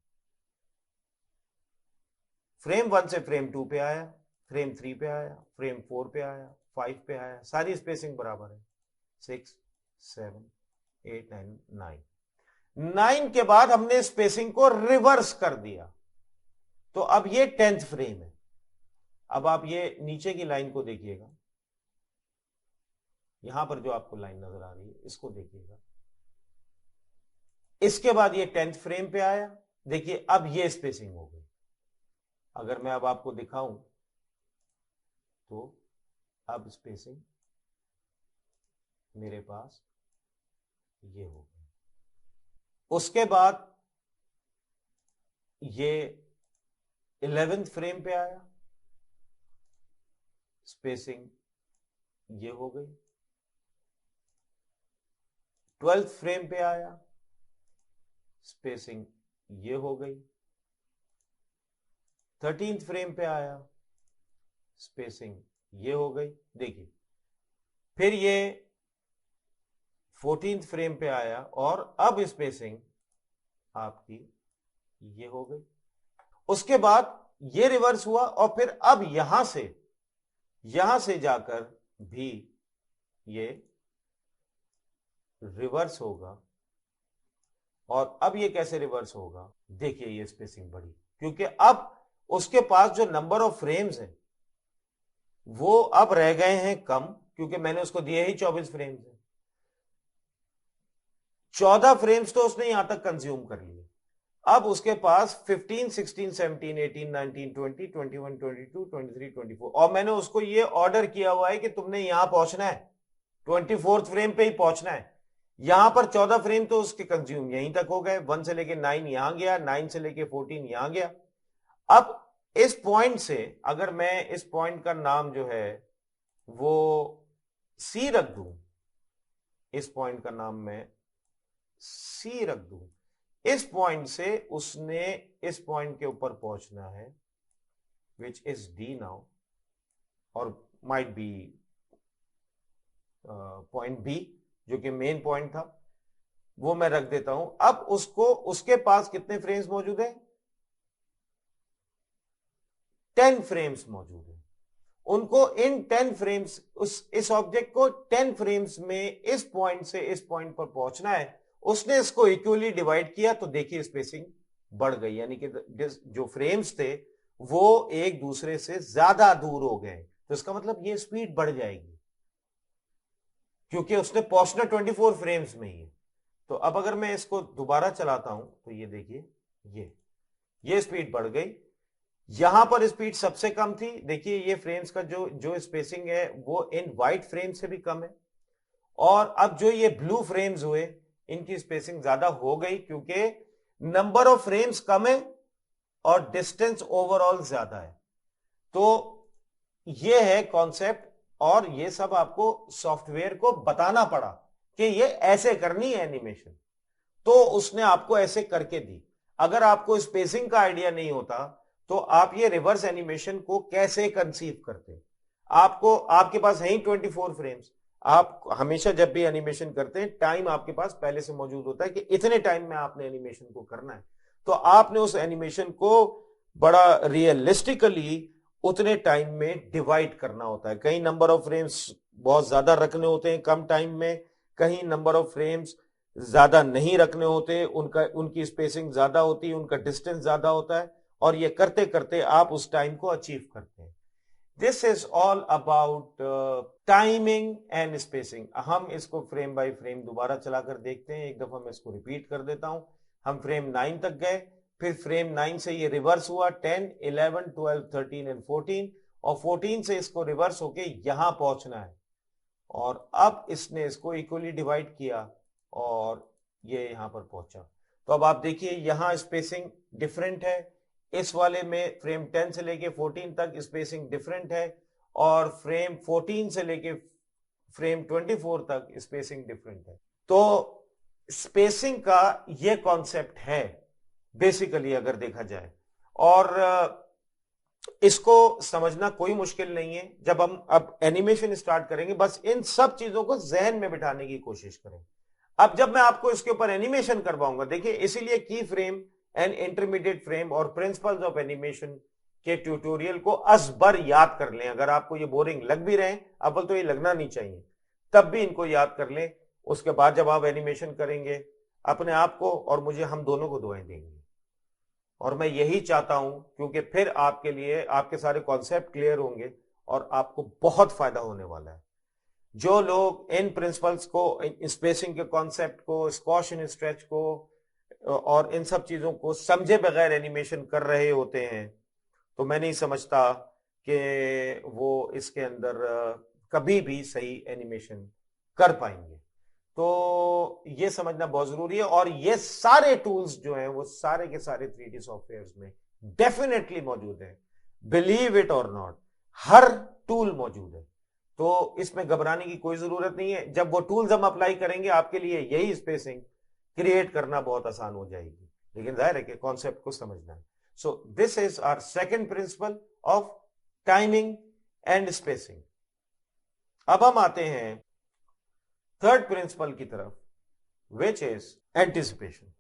फ्रेम 1 से फ्रेम 2 पे आया, फ्रेम 3 पे आया, फ्रेम 4 पे आया, 5 पे आया, सारी स्पेसिंग बराबर है, 6, 7, 8 एंड 9 के बाद हमने स्पेसिंग को रिवर्स कर दिया, तो अब ये 10th फ्रेम है। अब आप ये नीचे की लाइन को देखिएगा, यहां पर जो आपको लाइन नजर आ रही है इसको देखिएगा। इसके बाद ये 10th फ्रेम पे आया, देखिए अब ये स्पेसिंग हो गई। अगर मैं अब आपको दिखाऊं तो अब स्पेसिंग मेरे पास ये हो गई। उसके बाद ये 11th फ्रेम पे आया, स्पेसिंग ये हो गई। 12th फ्रेम पे आया, स्पेसिंग ये हो गई। 13th फ्रेम पे आया, स्पेसिंग ये हो गई। देखिए फिर ये 14th फ्रेम पे आया और अब स्पेसिंग आपकी ये हो गई। उसके बाद ये रिवर्स हुआ और फिर अब यहां से जाकर भी ये रिवर्स होगा। और अब ये कैसे रिवर्स होगा, देखिए ये स्पेसिंग बढ़ी क्योंकि अब उसके पास जो नंबर ऑफ फ्रेम्स हैं वो अब रह गए हैं कम, क्योंकि मैंने उसको दिए ही 24 फ्रेम्स हैं। 14 फ्रेम्स तो उसने यहां तक कंज्यूम कर लिए। अब उसके पास 15, 16, 17, 18, 19, 20, 21, 22, 23, 24 और मैंने उसको ये ऑर्डर किया हुआ है कि तुमने यहां पहुंचना है, 24th फ्रेम पे ही पहुंचना है। यहां पर 14 फ्रेम तो उसके कंज्यूम यहीं तक हो गए, 1 से लेके 9 यहां गया, 9 से लेके 14 यहां गया। अब इस पॉइंट से अगर मैं इस पॉइंट का नाम जो है वो सी रख दूं, इस पॉइंट का नाम मैं सी रख दूं, इस पॉइंट से उसने इस पॉइंट के ऊपर पहुंचना है विच इज डी नाउ, और माइट बी पॉइंट बी जो कि मेन पॉइंट था, वो मैं रख देता हूं। अब उसको, उसके पास कितने फ्रेम्स मौजूद हैं? 10 फ्रेम्स मौजूद हैं। उनको इन 10 फ्रेम्स, इस ऑब्जेक्ट को 10 फ्रेम्स में इस पॉइंट से इस पॉइंट पर पहुंचना है। उसने इसको इक्वली डिवाइड किया तो देखिए स्पेसिंग बढ़ गई, यानी कि जो फ्रेम्स थे वो एक दूसरे से ज्यादा दूर हो गए, तो इसका मतलब ये स्पीड बढ़ जाएगी क्योंकि उसने पहुंचना 24 फ्रेम्स में ही है। तो अब अगर मैं इसको दोबारा चलाता हूं तो ये देखिए ये स्पीड बढ़ गई। यहां पर स्पीड सबसे कम थी, देखिए ये फ्रेम्स का जो जो स्पेसिंग है वो इन व्हाइट फ्रेम से भी कम है। और अब जो ये ब्लू फ्रेम्स हुए इनकी स्पेसिंग ज्यादा हो गई क्योंकि नंबर ऑफ फ्रेम्स कम है और डिस्टेंस ओवरऑल ज्यादा है। तो ये है कॉन्सेप्ट, और ये सब आपको सॉफ्टवेयर को बताना पड़ा कि ये ऐसे करनी है एनिमेशन, तो उसने आपको ऐसे करके दी। अगर आपको स्पेसिंग का आइडिया नहीं होता तो आप ये रिवर्स एनिमेशन को कैसे कंसीव करते? आपको, आपके पास है ही 24 फ्रेम्स, आप हमेशा जब भी एनिमेशन करते हैं टाइम आपके पास पहले से मौजूद होता है कि इतने टाइम में आपने एनिमेशन को करना है, तो आपने उस एनिमेशन को बड़ा रियलिस्टिकली उतने टाइम में डिवाइड करना होता है। कहीं नंबर ऑफ फ्रेम्स बहुत ज्यादा रखने होते हैं कम टाइम में, कहीं नंबर ऑफ फ्रेम्स ज्यादा नहीं रखने होते, उनकी स्पेसिंग ज्यादा होती है, उनका डिस्टेंस ज्यादा होता है, और ये करते करते आप उस टाइम को अचीव करते हैं। This is all about timing and spacing. हम इसको फ्रेम बाय फ्रेम दोबारा चलाकर देखते हैं, एक दफा मैं इसको रिपीट कर देता हूं। हम फ्रेम 9 तक गए, फिर फ्रेम 9 से ये रिवर्स हुआ 10, 11, 12, 13 एंड 14, और 14 से इसको रिवर्स होके यहां पहुंचना है, और अब इसने इसको इक्वली डिवाइड किया और ये यहां पर पहुंचा। तो अब आप देखिए यहां स्पेसिंग डिफरेंट है, इस वाले में फ्रेम 10 से लेके 14 तक स्पेसिंग डिफरेंट है, और फ्रेम 14 से लेके फ्रेम 24 तक स्पेसिंग डिफरेंट है। तो स्पेसिंग का ये कॉन्सेप्ट है बेसिकली अगर देखा जाए, और इसको समझना कोई मुश्किल नहीं है। जब हम अब एनिमेशन स्टार्ट करेंगे बस इन सब चीजों को जहन में बिठाने की कोशिश करें। अब जब मैं आपको इसके ऊपर एनिमेशन करवाऊंगा, देखिए इसीलिए की फ्रेम एंड इंटरमीडिएट फ्रेम और प्रिंसिपल्स ऑफ एनिमेशन के ट्यूटोरियल को असबर याद कर लें। अगर आपको ये बोरिंग लग भी रहे हैं, अव्वल तो ये लगना नहीं चाहिए, तब भी इनको याद कर लें। उसके बाद जब आप एनिमेशन करेंगे अपने आप को और मुझे, हम दोनों को दुआएं देंगे, और मैं यही चाहता हूं क्योंकि फिर आपके लिए आपके सारे कॉन्सेप्ट क्लियर होंगे और आपको बहुत फायदा होने वाला है। जो लोग इन प्रिंसिपल्स को, स्पेसिंग के कॉन्सेप्ट को, स्क्वॉश एंड स्ट्रेच को और इन सब चीजों को समझे बगैर एनिमेशन कर रहे होते हैं, तो मैं नहीं समझता कि वो इसके अंदर कभी भी सही एनिमेशन कर पाएंगे। तो ये समझना बहुत जरूरी है, और ये सारे टूल्स जो हैं वो सारे के सारे 3D सॉफ्टवेयर्स में डेफिनेटली मौजूद है, बिलीव इट और नॉट, हर टूल मौजूद है। तो इसमें घबराने की कोई जरूरत नहीं है। जब वो टूल्स हम अप्लाई करेंगे आपके लिए यही स्पेसिंग क्रिएट करना बहुत आसान हो जाएगी, लेकिन जाहिर है कि कॉन्सेप्ट को समझना है। So this is our second principle of timing and spacing. अब हम आते हैं थर्ड प्रिंसिपल की तरफ, विच इज एंटिसिपेशन।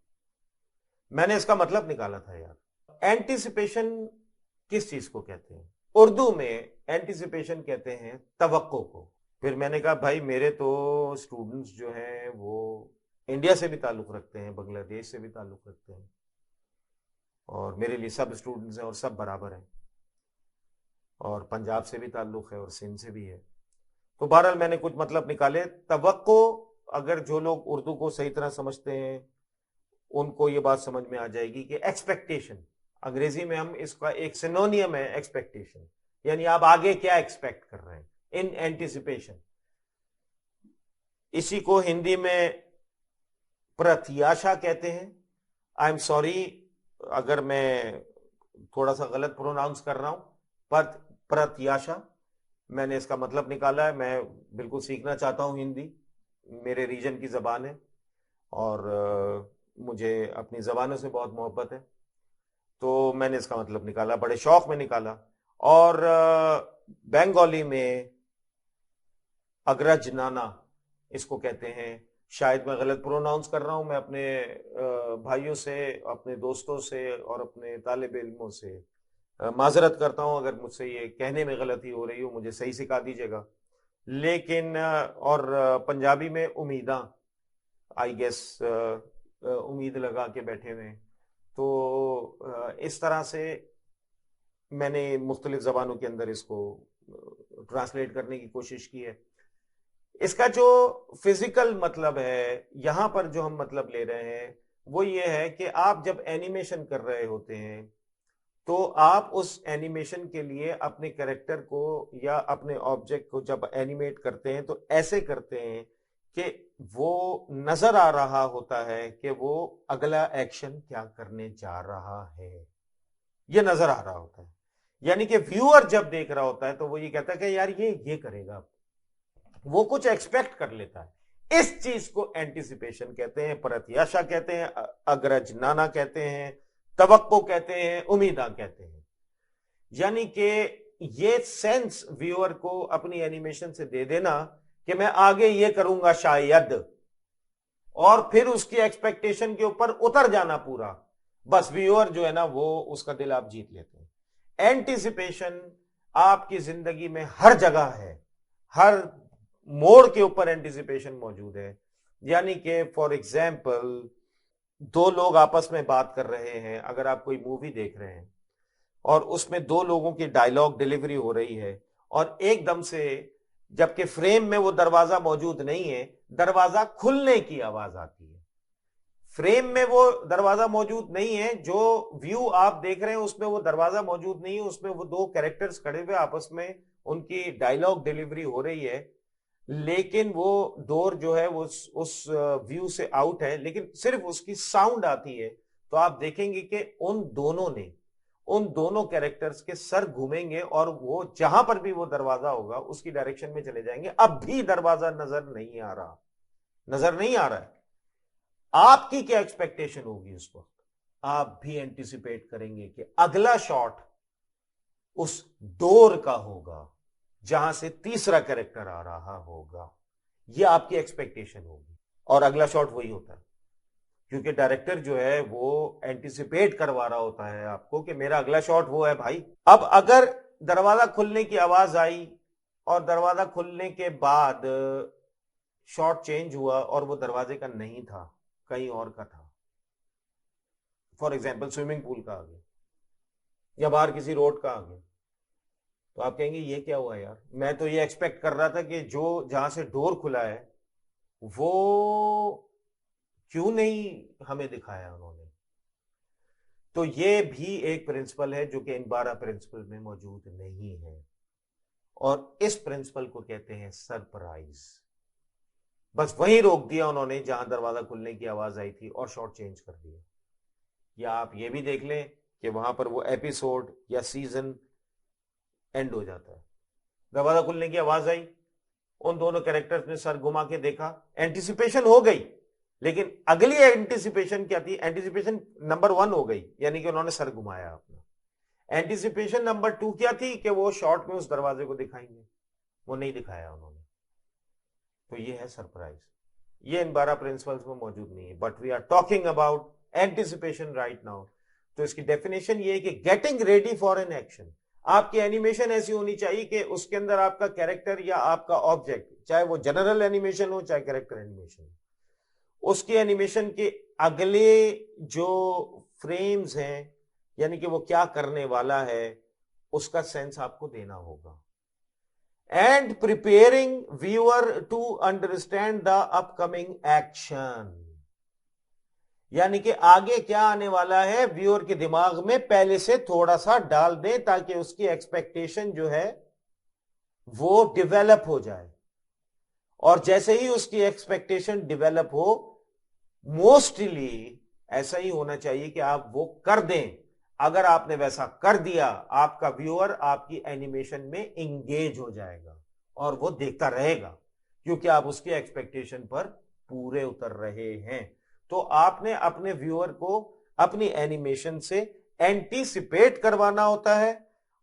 मैंने इसका मतलब निकाला था यार, एंटिसिपेशन किस चीज को कहते हैं? उर्दू में एंटिसिपेशन कहते हैं तवक्को को। फिर मैंने कहा भाई मेरे तो स्टूडेंट्स जो हैं वो इंडिया से भी ताल्लुक रखते हैं, बांग्लादेश से भी ताल्लुक रखते हैं, और मेरे लिए सब स्टूडेंट्स हैं और सब बराबर हैं, और पंजाब से भी ताल्लुक है और सिंध से भी है। तो बहरहाल मैंने कुछ मतलब निकाले। तवक्को, अगर जो लोग उर्दू को सही तरह समझते हैं उनको ये बात समझ में आ जाएगी कि एक्सपेक्टेशन, अंग्रेजी में हम इसका एक सिनोनियम है एक्सपेक्टेशन, यानी आप आगे क्या एक्सपेक्ट कर रहे हैं, इन एंटिसिपेशन। इसी को हिंदी में प्रत्याशा कहते हैं। आई एम सॉरी अगर मैं थोड़ा सा गलत प्रोनाउंस कर रहा हूं, पर प्रत्याशा मैंने इसका मतलब निकाला है। मैं बिल्कुल सीखना चाहता हूं हिंदी, मेरे रीजन की जबान है और मुझे अपनी जबानों से बहुत मोहब्बत है, तो मैंने इसका मतलब निकाला, बड़े शौक में निकाला। और बंगाली में अग्रजनाना इसको कहते हैं। शायद मैं गलत प्रोनाउंस कर रहा हूं, मैं अपने भाइयों से, अपने दोस्तों से और अपने तालिब इल्मों से माजरत करता हूं अगर मुझसे ये कहने में गलती हो रही हो, मुझे सही सिखा दीजिएगा। लेकिन और पंजाबी में उम्मीदा, आई गेस उम्मीद लगा के बैठे हुए। तो इस तरह से मैंने मुख्तलिफ जबानों के अंदर इसको ट्रांसलेट करने की कोशिश की है। इसका जो फिजिकल मतलब है यहां पर जो हम मतलब ले रहे हैं वो ये है कि आप जब एनिमेशन कर रहे होते हैं तो आप उस एनिमेशन के लिए अपने कैरेक्टर को या अपने ऑब्जेक्ट को जब एनिमेट करते हैं तो ऐसे करते हैं कि वो नजर आ रहा होता है कि वो अगला एक्शन क्या करने जा रहा है, ये नजर आ रहा होता है। यानी कि व्यूअर जब देख रहा होता है तो वो ये कहता है कि यार ये करेगा, वो कुछ एक्सपेक्ट कर लेता है। इस चीज को एंटिसिपेशन कहते हैं, प्रत्याशा कहते हैं, अग्रजनाना कहते हैं, तवक्को कहते हैं, उम्मीदा कहते हैं। यानी कि ये सेंस व्यूअर को अपनी एनिमेशन से दे देना कि मैं आगे ये करूंगा शायद, और फिर उसकी एक्सपेक्टेशन के ऊपर उतर जाना पूरा, बस व्यूअर जो है ना वो उसका दिल आप जीत लेते हैं। एंटिसिपेशन आपकी जिंदगी में हर जगह है, हर मोड़ के ऊपर एंटिसिपेशन मौजूद है। यानी कि फॉर एग्जाम्पल दो लोग आपस में बात कर रहे हैं, अगर आप कोई मूवी देख रहे हैं और उसमें दो लोगों की डायलॉग डिलीवरी हो रही है और एकदम से जबकि फ्रेम में वो दरवाजा मौजूद नहीं है, दरवाजा खुलने की आवाज आती है। फ्रेम में वो दरवाजा मौजूद नहीं है, जो व्यू आप देख रहे हैं उसमें वो दरवाजा मौजूद नहीं है, उसमें वो दो कैरेक्टर्स खड़े हुए आपस में उनकी डायलॉग डिलीवरी हो रही है, लेकिन वो डोर जो है वो उस व्यू से आउट है, लेकिन सिर्फ उसकी साउंड आती है। तो आप देखेंगे कि उन दोनों कैरेक्टर्स के सर घूमेंगे और वो जहां पर भी वो दरवाजा होगा उसकी डायरेक्शन में चले जाएंगे। अब भी दरवाजा नजर नहीं आ रहा है। आपकी क्या एक्सपेक्टेशन होगी उस वक्त? आप भी एंटिसिपेट करेंगे कि अगला शॉट उस डोर का होगा जहां से तीसरा कैरेक्टर आ रहा होगा, यह आपकी एक्सपेक्टेशन होगी, और अगला शॉट वही होता है, क्योंकि डायरेक्टर जो है वो एंटिसिपेट करवा रहा होता है आपको कि मेरा अगला शॉट वो है भाई। अब अगर दरवाजा खुलने की आवाज आई और दरवाजा खुलने के बाद शॉट चेंज हुआ और वो दरवाजे का नहीं था, कहीं और का था, फॉर एग्जाम्पल स्विमिंग पूल का आ गया या बाहर किसी रोड का आ गया, तो आप कहेंगे ये क्या हुआ यार, मैं तो ये एक्सपेक्ट कर रहा था कि जो जहां से डोर खुला है वो क्यों नहीं हमें दिखाया उन्होंने। तो ये भी एक प्रिंसिपल है जो कि इन 12 प्रिंसिपल में मौजूद नहीं है, और इस प्रिंसिपल को कहते हैं सरप्राइज। बस वहीं रोक दिया उन्होंने जहां दरवाजा खुलने की आवाज आई थी और शॉट चेंज कर दिया। या आप ये भी देख लें कि वहां पर वो एपिसोड या सीजन एंड हो जाता है, दरवाजा खुलने की आवाज आई, उन दोनों कैरेक्टर्स ने सर घुमा के देखा, एंटिसिपेशन हो गई, लेकिन अगली एंटिसिपेशन क्या थी? एंटिसिपेशन नंबर 1 हो गई, यानी कि उन्होंने सर घुमाया अपना। एंटिसिपेशन नंबर 2 क्या थी? कि वो शॉर्ट में उस दरवाजे को दिखाएंगे, वो नहीं दिखाया उन्होंने। तो ये है सरप्राइज। ये इन 12 प्रिंसिपल्स में मौजूद नहीं है, but we are talking about anticipation right now. तो इसकी डेफिनेशन ये है कि getting ready for an action. आपकी एनिमेशन ऐसी होनी चाहिए कि उसके अंदर आपका कैरेक्टर या आपका ऑब्जेक्ट, चाहे वो जनरल एनिमेशन हो चाहे कैरेक्टर एनिमेशन हो, उसकी एनिमेशन के अगले जो फ्रेम्स हैं, यानी कि वो क्या करने वाला है, उसका सेंस आपको देना होगा। And preparing viewer to understand the upcoming action, यानी कि आगे क्या आने वाला है व्यूअर के दिमाग में पहले से थोड़ा सा डाल दें, ताकि उसकी एक्सपेक्टेशन जो है वो डेवलप हो जाए। और जैसे ही उसकी एक्सपेक्टेशन डेवलप हो, मोस्टली ऐसा ही होना चाहिए कि आप वो कर दें। अगर आपने वैसा कर दिया, आपका व्यूअर आपकी एनिमेशन में एंगेज हो जाएगा और वो देखता रहेगा, क्योंकि आप उसकी एक्सपेक्टेशन पर पूरे उतर रहे हैं। तो आपने अपने व्यूअर को अपनी एनिमेशन से एंटीसिपेट करवाना होता है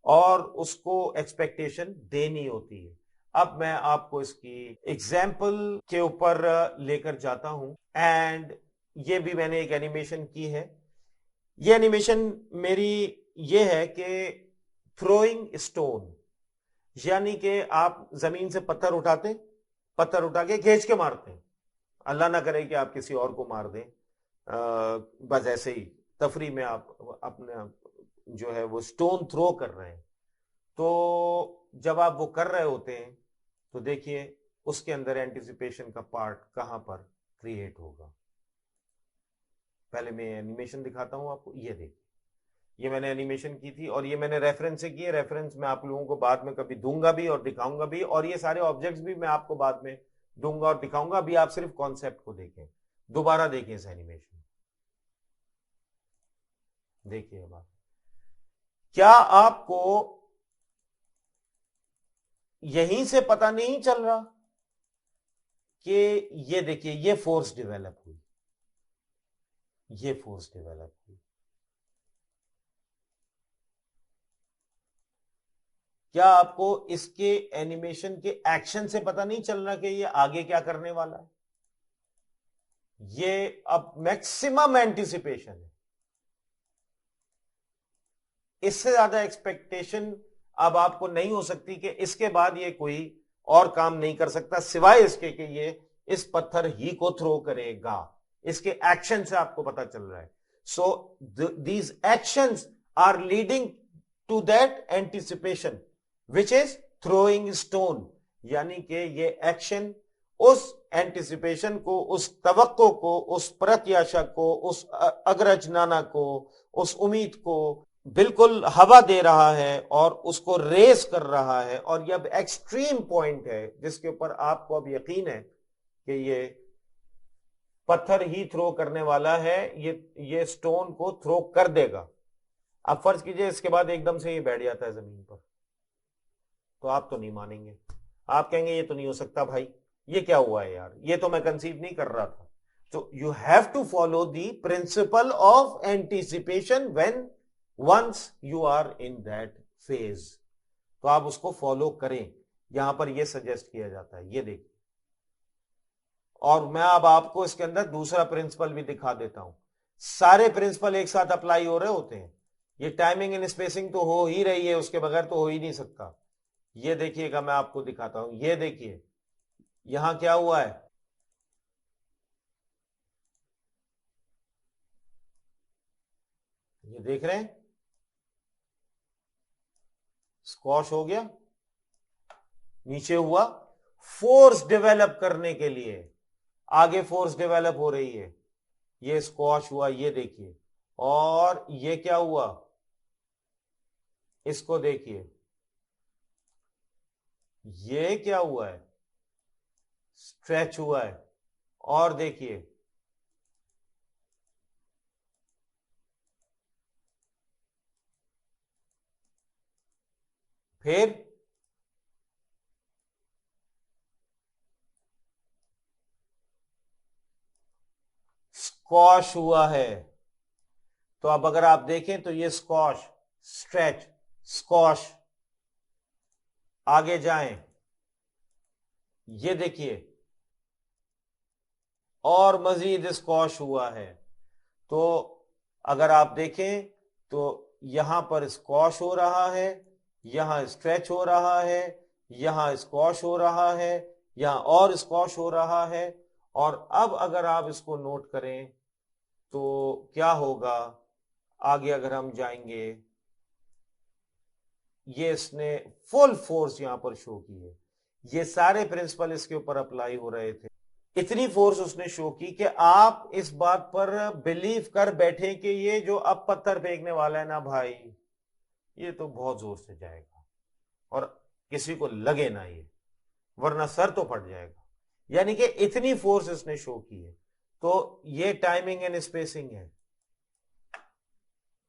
और उसको एक्सपेक्टेशन देनी होती है। अब मैं आपको इसकी एग्जाम्पल के ऊपर लेकर जाता हूं, एंड ये भी मैंने एक एनिमेशन की है। ये एनिमेशन मेरी ये है कि थ्रोइंग स्टोन, यानी कि आप जमीन से पत्थर उठाते, पत्थर उठा के खींच के मारते हैं। अल्लाह ना करे कि आप किसी और को मार दें, बस ऐसे ही तफरी में आप अपने जो है वो स्टोन थ्रो कर रहे हैं। तो जब आप वो कर रहे होते हैं तो देखिए उसके अंदर एंटिसिपेशन का पार्ट कहां पर क्रिएट होगा। पहले मैं एनिमेशन दिखाता हूं आपको। ये देखिए, ये मैंने एनिमेशन की थी और ये मैंने रेफरेंस से की है। रेफरेंस मैं आप लोगों को बाद में कभी दूंगा भी और दिखाऊंगा भी, और ये सारे ऑब्जेक्ट्स भी मैं आपको बाद में दूंगा और दिखाऊंगा। अभी आप सिर्फ कॉन्सेप्ट को देखें, दोबारा देखें इस एनिमेशन। देखिए अब आप, क्या आपको यहीं से पता नहीं चल रहा कि ये देखिए ये फोर्स डेवलप हुई, ये फोर्स डेवलप हुई। क्या आपको इसके एनिमेशन के एक्शन से पता नहीं चल रहा कि ये आगे क्या करने वाला है? ये अब मैक्सिमम एंटिसिपेशन है। इससे ज्यादा एक्सपेक्टेशन अब आपको नहीं हो सकती कि इसके बाद ये कोई और काम नहीं कर सकता सिवाय इसके कि ये इस पत्थर ही को थ्रो करेगा। इसके एक्शन से आपको पता चल रहा है। So these actions are leading to that anticipation which is throwing stone, यानी कि ये एक्शन उस एंटिसिपेशन को, उस तवक्को को, उस प्रत्याशा को, उस अग्रजनाना को, उस उम्मीद को बिल्कुल हवा दे रहा है और उसको रेस कर रहा है। और ये अब एक्सट्रीम पॉइंट है जिसके ऊपर आपको अब यकीन है कि ये पत्थर ही थ्रो करने वाला है, ये स्टोन को थ्रो कर देगा। अब फर्ज कीजिए इसके बाद एकदम से ये बैठ जाता है जमीन पर, तो आप तो नहीं मानेंगे। आप कहेंगे ये तो नहीं हो सकता भाई, ये क्या हुआ है यार, ये तो मैं कंसीव नहीं कर रहा था। तो you have to follow the principle of anticipation when once you are in that phase. तो आप उसको फॉलो करें, यहां पर यह सजेस्ट किया जाता है। ये देखिए, और मैं अब आपको इसके अंदर दूसरा प्रिंसिपल भी दिखा देता हूं। सारे प्रिंसिपल एक साथ अप्लाई हो रहे होते हैं। ये टाइमिंग एंड स्पेसिंग तो हो ही रही है, उसके बगैर तो हो ही नहीं सकता। ये देखिएगा, मैं आपको दिखाता हूं। ये देखिए यहां क्या हुआ है, ये देख रहे हैं, स्क्वॉश हो गया, नीचे हुआ। फोर्स डेवलप करने के लिए आगे फोर्स डेवलप हो रही है, ये स्क्वॉश हुआ, ये देखिए। और ये क्या हुआ, इसको देखिए, ये क्या हुआ है, स्ट्रेच हुआ है। और देखिए फिर स्क्वॉश हुआ है। तो अब अगर आप देखें तो ये स्क्वॉश, स्ट्रेच, स्क्वॉश, आगे जाएं, ये देखिए, और मजीद स्क्वॉश हुआ है। तो अगर आप देखें तो यहां पर स्क्वॉश हो रहा है, यहां स्ट्रेच हो रहा है, यहां स्क्वॉश हो रहा है, यहां और स्क्वॉश हो रहा है। और अब अगर आप इसको नोट करें तो क्या होगा, आगे अगर हम जाएंगे, ये इसने फुल फोर्स यहां पर शो की है, ये सारे प्रिंसिपल इसके ऊपर अप्लाई हो रहे थे। इतनी फोर्स उसने शो की कि आप इस बात पर बिलीव कर बैठे कि ये जो अब पत्थर फेंकने वाला है ना भाई, ये तो बहुत जोर से जाएगा और किसी को लगे ना ये, वरना सर तो फट जाएगा। यानी कि इतनी फोर्स इसने शो की है। तो ये टाइमिंग एंड स्पेसिंग है,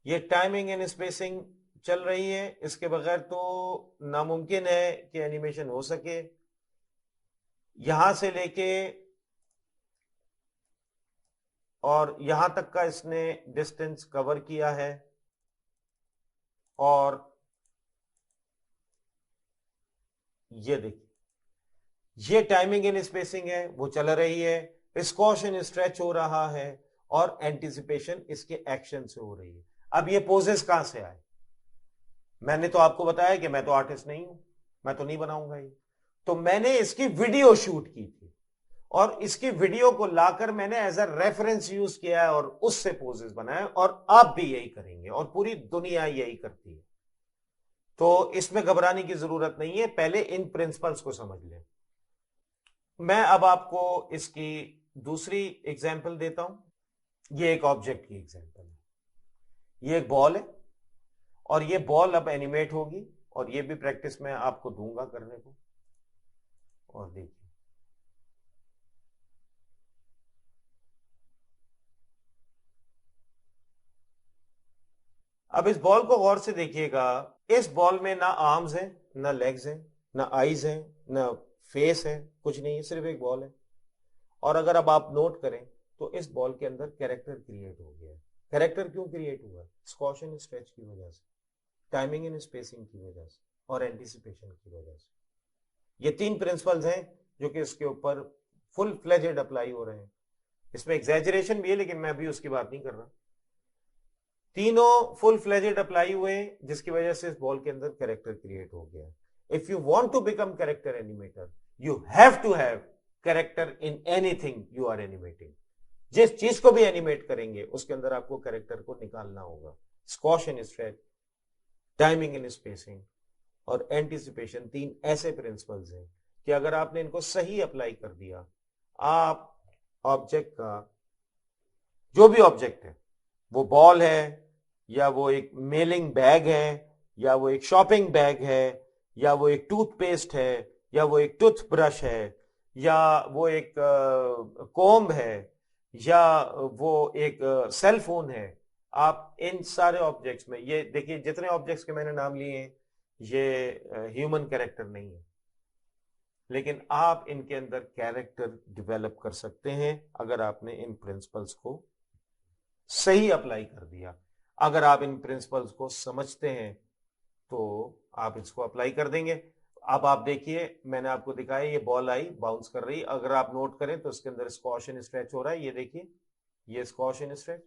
ये टाइमिंग एंड स्पेसिंग चल रही है, इसके बगैर तो नामुमकिन है कि एनिमेशन हो सके। यहां से लेके और यहां तक का इसने डिस्टेंस कवर किया है, और ये देखिए ये टाइमिंग एंड स्पेसिंग है, वो चल रही है, स्क्वॉश एंड स्ट्रेच हो रहा है, और एंटिसिपेशन इसके एक्शन से हो रही है। अब ये पोजेस कहां से आए? मैंने तो आपको बताया कि मैं तो आर्टिस्ट नहीं हूं, मैं तो नहीं बनाऊंगा ये। तो मैंने इसकी वीडियो शूट की थी, और इसकी वीडियो को लाकर मैंने एज अ रेफरेंस यूज किया है और उससे पोजेस बनाए, और आप भी यही करेंगे और पूरी दुनिया यही करती है। तो इसमें घबराने की जरूरत नहीं है, पहले इन प्रिंसिपल्स को समझ लें। मैं अब आपको इसकी दूसरी एग्जाम्पल देता हूं। ये एक ऑब्जेक्ट की एग्जाम्पल है, ये एक बॉल है, और ये बॉल अब एनिमेट होगी, और ये भी प्रैक्टिस मैं आपको दूंगा करने को। और देखिए, अब इस बॉल को गौर से देखिएगा। इस बॉल में ना आर्म्स हैं, ना लेग्स हैं, ना आईज हैं, ना फेस है, कुछ नहीं है, सिर्फ एक बॉल है। और अगर अब आप नोट करें तो इस बॉल के अंदर कैरेक्टर क्रिएट हो गया है। कैरेक्टर क्यों क्रिएट हुआ? स्क्वॉश एंड स्ट्रेच की वजह से, टाइमिंग एंड स्पेसिंग की वजह से, और एंटिसिपेशन की वजह से। ये तीन प्रिंसिपल्स हैं जो कि इसके ऊपर फुल फ्लेजेड अप्लाई हो रहे हैं। इसमें एग्जैजरेशन भी है, लेकिन मैं अभी उसकी बात नहीं कर रहा। तीनों फुल फ्लेजेड अप्लाई हुए, जिसकी वजह से इस बॉल के अंदर कैरेक्टर क्रिएट हो गया। If you want to become character animator, you have to have character in anything you are animating. जिस चीज को भी एनिमेट करेंगे उसके अंदर आपको कैरेक्टर को निकालना होगा। Squash and stretch, timing and spacing, और एंटिसिपेशन, तीन ऐसे प्रिंसिपल्स हैं कि अगर आपने इनको सही अप्लाई कर दिया, आप ऑब्जेक्ट का, जो भी ऑब्जेक्ट है, वो बॉल है, या वो एक मेलिंग बैग है, या वो एक शॉपिंग बैग है, या वो एक टूथपेस्ट है, या वो एक टूथब्रश है, या वो एक कोम्ब है, या वो एक सेल फोन है, आप इन सारे ऑब्जेक्ट्स में, ये देखिए जितने ऑब्जेक्ट्स के मैंने नाम लिए हैं, ये ह्यूमन कैरेक्टर नहीं है, लेकिन आप इनके अंदर कैरेक्टर डेवलप कर सकते हैं अगर आपने इन प्रिंसिपल्स को सही अप्लाई कर दिया। अगर आप इन प्रिंसिपल्स को समझते हैं तो आप इसको अप्लाई कर देंगे। अब आप देखिए, मैंने आपको दिखाया, ये बॉल आई, बाउंस कर रही, अगर आप नोट करें तो इसके अंदर स्क्वॉश एंड स्ट्रेच हो रहा है। ये देखिए, ये स्क्वॉश एंड स्ट्रेच,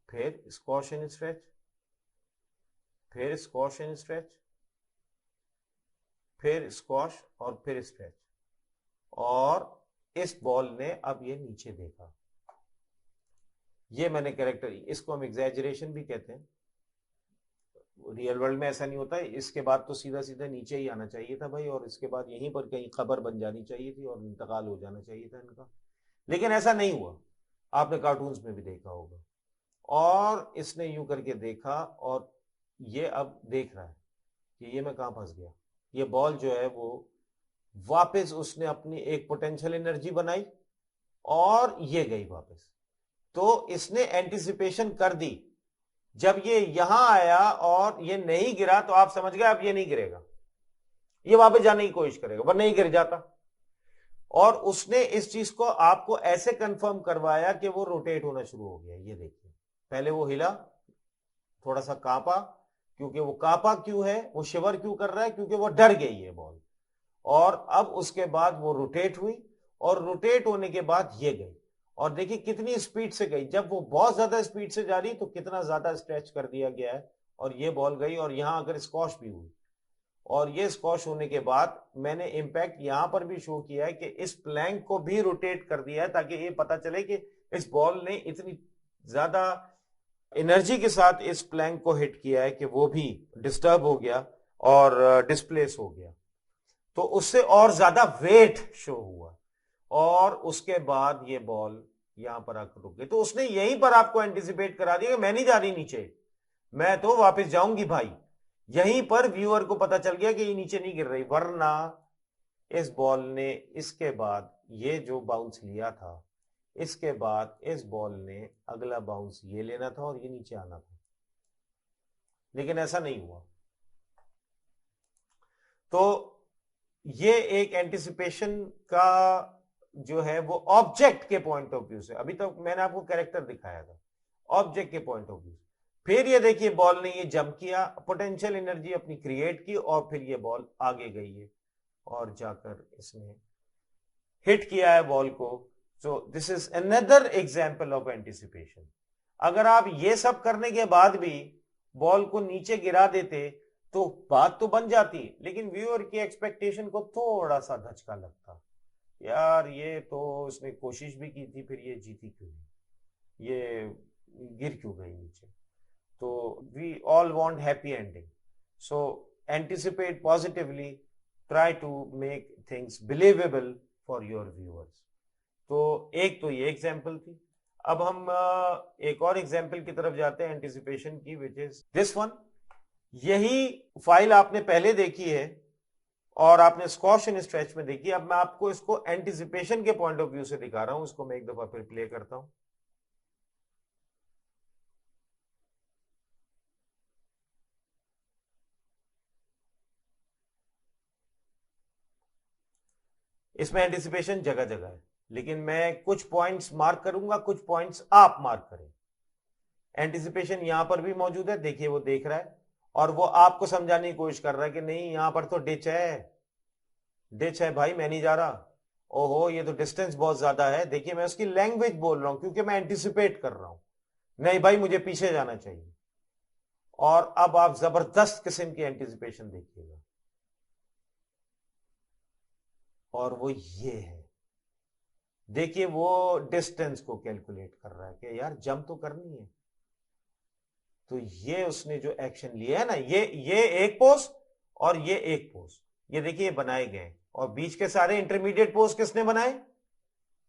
फिर स्क्वॉश एंड स्ट्रेच, फिर स्क्वॉश एंड स्ट्रेच, फिर स्क्वॉश, और फिर स्ट्रेच। और इस बॉल ने अब ये नीचे देखा, ये मैंने कैरेक्टर, इसको हम एग्जैजरेशन भी कहते हैं। रियल वर्ल्ड में ऐसा नहीं होता है। इसके बाद तो सीधा सीधा नीचे ही आना चाहिए था भाई, और इसके बाद यहीं पर कहीं खबर बन जानी चाहिए थी और इंतकाल हो जाना चाहिए था इनका, लेकिन ऐसा नहीं हुआ। आपने कार्टून्स में भी देखा होगा। और इसने यूं करके देखा, और ये अब देख रहा है कि ये मैं कहां फंस गया। ये बॉल जो है वो वापस उसने अपनी एक पोटेंशियल एनर्जी बनाई, और ये गई वापस। तो इसने एंटिसिपेशन कर दी। जब ये यहां आया और ये नहीं गिरा, तो आप समझ गए अब ये नहीं गिरेगा, ये वापस जाने की कोशिश करेगा, वरना नहीं गिर जाता। और उसने इस चीज को आपको ऐसे कंफर्म करवाया कि वो रोटेट होना शुरू हो गया। ये देखिए, पहले वो हिला, थोड़ा सा कांपा, क्योंकि वो कांपा क्यों है, वो शिवर क्यों कर रहा है, क्योंकि वो डर गई है बॉल। और अब उसके बाद वो रोटेट हुई, और रोटेट होने के बाद ये गई। और देखिए कितनी स्पीड से गई, जब वो बहुत ज्यादा स्पीड से जा रही तो कितना ज्यादा स्ट्रेच कर दिया गया है, और ये बॉल गई और यहां अगर स्कॉश भी हुई, और ये स्कॉश होने के बाद मैंने इंपैक्ट यहां पर भी शो किया है कि इस प्लैंक को भी रोटेट कर दिया है, ताकि ये पता चले कि इस बॉल ने इतनी ज्यादा एनर्जी के साथ इस प्लैंक को हिट किया है कि वो भी डिस्टर्ब हो गया और डिस्प्लेस हो गया। तो उससे और ज्यादा वेट शो हुआ, और उसके बाद ये बॉल यहां पर आकर रुक गई। तो उसने यहीं पर आपको एंटिसिपेट करा दिया कि मैं नहीं जा रही नीचे, मैं तो वापस जाऊंगी भाई। यहीं पर व्यूअर को पता चल गया कि ये नीचे नहीं गिर रही, वरना इस बॉल ने इसके बाद ये जो बाउंस लिया था, इसके बाद इस बॉल ने अगला बाउंस ये लेना था और ये नीचे आना था, लेकिन ऐसा नहीं हुआ। तो ये एक एंटिसिपेशन का जो है वो ऑब्जेक्ट के पॉइंट ऑफ व्यू से, अभी तक मैंने आपको कैरेक्टर दिखाया था, ऑब्जेक्ट के पॉइंट ऑफ व्यू। फिर ये देखिए बॉल ने ये जंप किया, पोटेंशियल एनर्जी अपनी क्रिएट की, और फिर ये बॉल आगे गई है और जाकर इसने हिट किया है बॉल को। सो this is another example of anticipation. अगर आप ये सब करने के बाद भी बॉल को नीचे गिरा देते तो बात तो बन जाती, लेकिन व्यूअर की एक्सपेक्टेशन को थोड़ा सा धचका लगता, यार ये तो उसने कोशिश भी की थी, फिर ये जीती क्यों नहीं, ये गिर क्यों गई नीचे। तो we all want happy ending, so anticipate positively, try to make things believable for your viewers. तो ये एग्जाम्पल थी। अब हम एक और एग्जाम्पल की तरफ जाते हैं एंटिसिपेशन की, विच इज दिस वन। यही फाइल आपने पहले देखी है और आपने स्क्वॉश एंड स्ट्रेच में देखी, अब मैं आपको इसको एंटिसिपेशन के पॉइंट ऑफ व्यू से दिखा रहा हूं। इसको मैं एक दफा फिर प्ले करता हूं। इसमें एंटिसिपेशन जगह जगह है, लेकिन मैं कुछ पॉइंट्स मार्क करूंगा, कुछ पॉइंट्स आप मार्क करें। एंटिसिपेशन यहां पर भी मौजूद है, देखिए वो देख रहा है और वो आपको समझाने की कोशिश कर रहा है कि नहीं यहां पर तो डिच है, डिच है भाई, मैं नहीं जा रहा। ओहो ये तो डिस्टेंस बहुत ज्यादा है। देखिए मैं उसकी लैंग्वेज बोल रहा हूं क्योंकि मैं एंटिसिपेट कर रहा हूं, नहीं भाई मुझे पीछे जाना चाहिए। और अब आप जबरदस्त किस्म की एंटिसिपेशन देखिएगा, और वो ये है, देखिए वो डिस्टेंस को कैलकुलेट कर रहा है कि यार जंप तो करनी है। तो ये उसने जो एक्शन लिया है ना, ये एक पोज और ये एक पोज, ये देखिए बनाए गए, और बीच के सारे इंटरमीडिएट पोज किसने बनाए,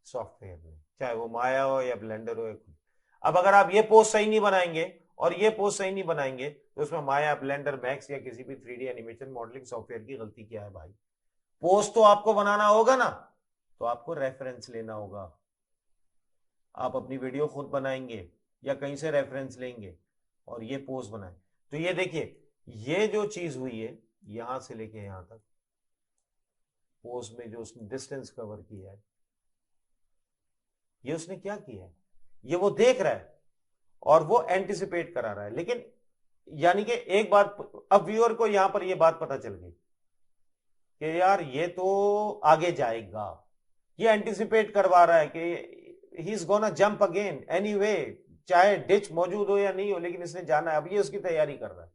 सॉफ्टवेयर में, चाहे वो माया हो या ब्लेंडर हो या कुछ। अब अगर आप ये पोज सही नहीं बनाएंगे और ये पोज सही नहीं बनाएंगे तो उसमें माया, ब्लेंडर, मैक्स या किसी भी 3D एनिमेशन मॉडलिंग सॉफ्टवेयर की गलती क्या है भाई। पोज तो आपको बनाना होगा ना, तो आपको रेफरेंस लेना होगा। आप अपनी वीडियो खुद बनाएंगे या कहीं से रेफरेंस लेंगे और ये पोज बनाए। तो ये देखिए ये जो चीज हुई है यहां से लेके यहां तक, पोज में जो उसने डिस्टेंस कवर किया है, ये उसने क्या किया है, ये वो देख रहा है और वो एंटिसिपेट करा रहा है। लेकिन यानी कि एक बात, अब व्यूअर को यहां पर ये बात पता चल गई कि यार ये तो आगे जाएगा, ये एंटिसिपेट करवा रहा है कि he is gonna jump again anyway, चाहे डिच मौजूद हो या नहीं हो, लेकिन इसने जाना है। अब ये उसकी तैयारी कर रहा है।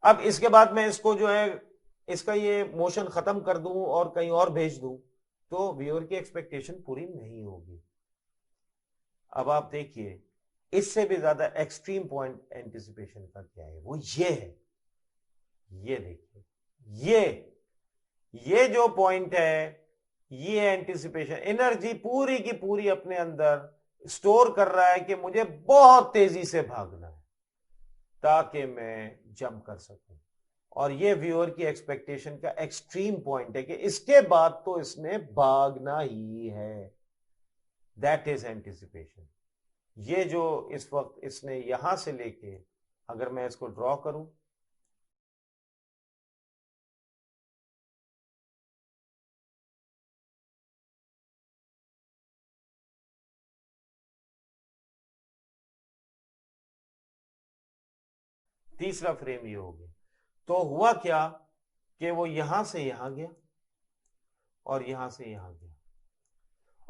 अब इसके बाद मैं इसको जो है इसका ये मोशन खत्म कर दूं और कहीं और भेज दूं तो व्यूअर की एक्सपेक्टेशन पूरी नहीं होगी। अब आप देखिए इससे भी ज्यादा एक्सट्रीम पॉइंट एंटिसिपेशन का क्या है, वो ये है, ये देखिए ये जो पॉइंट है, ये एंटिसिपेशन एनर्जी पूरी की पूरी अपने अंदर स्टोर कर रहा है कि मुझे बहुत तेजी से भागना है ताकि मैं जंप कर सकूं। और ये व्यूअर की एक्सपेक्टेशन का एक्सट्रीम पॉइंट है कि इसके बाद तो इसने भागना ही है। That is anticipation. ये जो इस वक्त इसने यहां से लेके, अगर मैं इसको ड्रॉ करूं, तीसरा फ्रेम ये हो गया। तो हुआ क्या कि वो यहां से यहां गया और यहां से यहां गया,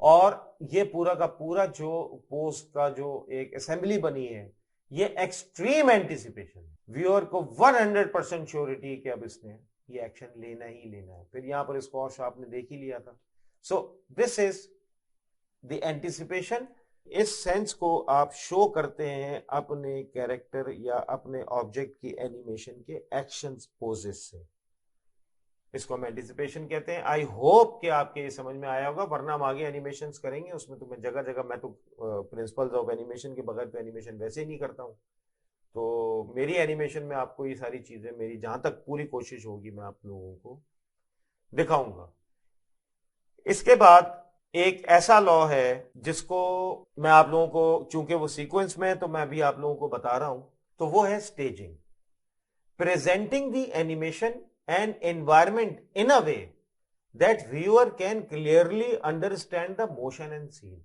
और ये पूरा का पूरा जो पोस्ट का जो एक असेंबली बनी है, ये एक्सट्रीम एंटिसिपेशन है। व्यूअर को 100% श्योरिटी कि अब इसने ये एक्शन लेना ही लेना है। फिर यहां पर स्क्वॉश आपने देख ही लिया था। सो दिस इज द एंटिसिपेशन। इस सेंस को आप शो करते हैं अपने कैरेक्टर या अपने ऑब्जेक्ट की एनिमेशन के एक्शंस, पोजेस से। इसको हम एंटिसिपेशन कहते हैं। आई होप कि आपके ये समझ में आया होगा, वरना हम आगे एनिमेशंस करेंगे उसमें तो मैं जगह जगह, मैं तो प्रिंसिपल्स ऑफ एनिमेशन के बगैर तो एनिमेशन वैसे ही नहीं करता हूं। तो मेरी एनिमेशन में आपको ये सारी चीजें, मेरी जहां तक पूरी कोशिश होगी मैं आप लोगों को दिखाऊंगा। इसके बाद एक ऐसा लॉ है जिसको मैं आप लोगों को, चूंकि वो सीक्वेंस में है तो मैं भी आप लोगों को बता रहा हूं, तो वो है staging. Presenting the animation and environment in a way that viewer can clearly understand the motion and scene.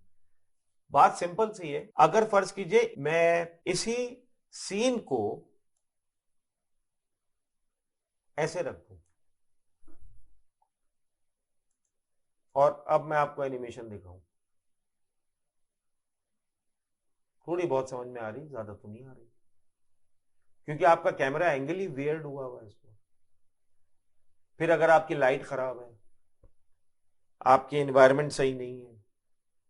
बात सिंपल सी है। अगर फर्ज कीजिए मैं इसी सीन को ऐसे रख दूं और अब मैं आपको एनिमेशन दिखाऊं, थोड़ी बहुत समझ में आ रही, ज्यादा तो नहीं आ रही, क्योंकि आपका कैमरा एंगल ही वियर्ड हुआ है इसको। फिर अगर आपकी लाइट खराब है, आपकी एनवायरनमेंट सही नहीं है,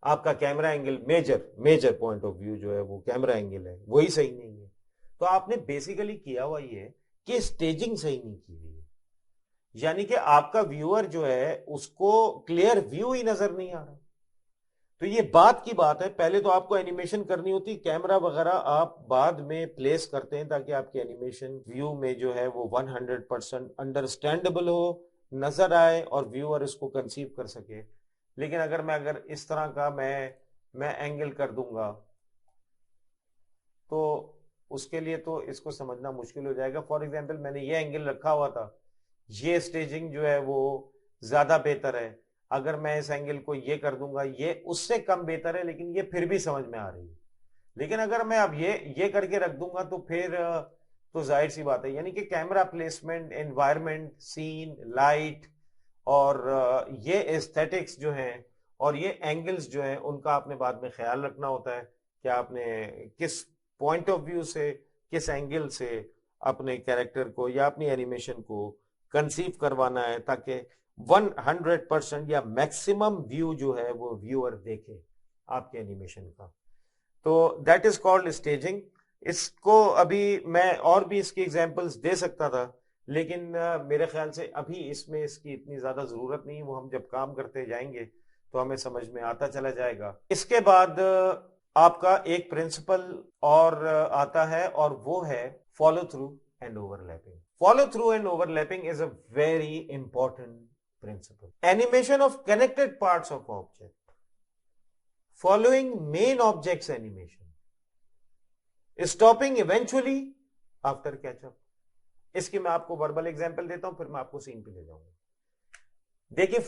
आपका camera angle, major point of view जो है वो कैमरा एंगल है, वही सही नहीं है, तो आपने बेसिकली किया हुआ ये है कि स्टेजिंग सही नहीं की हुई है। यानी कि आपका व्यूअर जो है उसको क्लियर व्यू ही नजर नहीं आ रहा। तो ये बात की बात है, पहले तो आपको एनिमेशन करनी होती, कैमरा वगैरह आप बाद में प्लेस करते हैं ताकि आपकी एनिमेशन व्यू में जो है वो 100% अंडरस्टैंडेबल हो, नजर आए और व्यूअर इसको कंसीव कर सके। लेकिन अगर इस तरह का मैं एंगल कर दूंगा तो उसके लिए तो इसको समझना मुश्किल हो जाएगा। फॉर एग्जाम्पल मैंने ये एंगल रखा हुआ था, ये स्टेजिंग जो है वो ज्यादा बेहतर है। अगर मैं इस एंगल को ये कर दूंगा, ये उससे कम बेहतर है, लेकिन ये फिर भी समझ में आ रही है। लेकिन अगर मैं अब ये करके रख दूंगा तो फिर तो जाहिर सी बात है। यानी कि camera placement, environment, scene, light और ये एस्थेटिक्स जो हैं और ये एंगल्स जो हैं, उनका आपने बाद में ख्याल रखना होता है कि आपने किस पॉइंट ऑफ व्यू से, किस एंगल से अपने कैरेक्टर को या अपनी एनिमेशन को कंसीव करवाना है ताकि 100% या मैक्सिमम व्यू जो है वो व्यूअर देखे आपके एनिमेशन का। तो दैट इज कॉल्ड स्टेजिंग। इसको अभी मैं और भी इसकी एग्जांपल्स दे सकता था, लेकिन मेरे ख्याल से अभी इसमें इसकी इतनी ज्यादा जरूरत नहीं, वो हम जब काम करते जाएंगे तो हमें समझ में आता चला जाएगा। इसके बाद आपका एक प्रिंसिपल और आता है और वो है follow through and overlapping. Follow through and overlapping is a very important principle. Animation of connected parts of object following main objects animation, stopping eventually after catch up। इसकी मैं आपको वर्बल एग्जांपल देता हूं, फिर मैं आपको सीन पे ले जाऊंगा। देखिए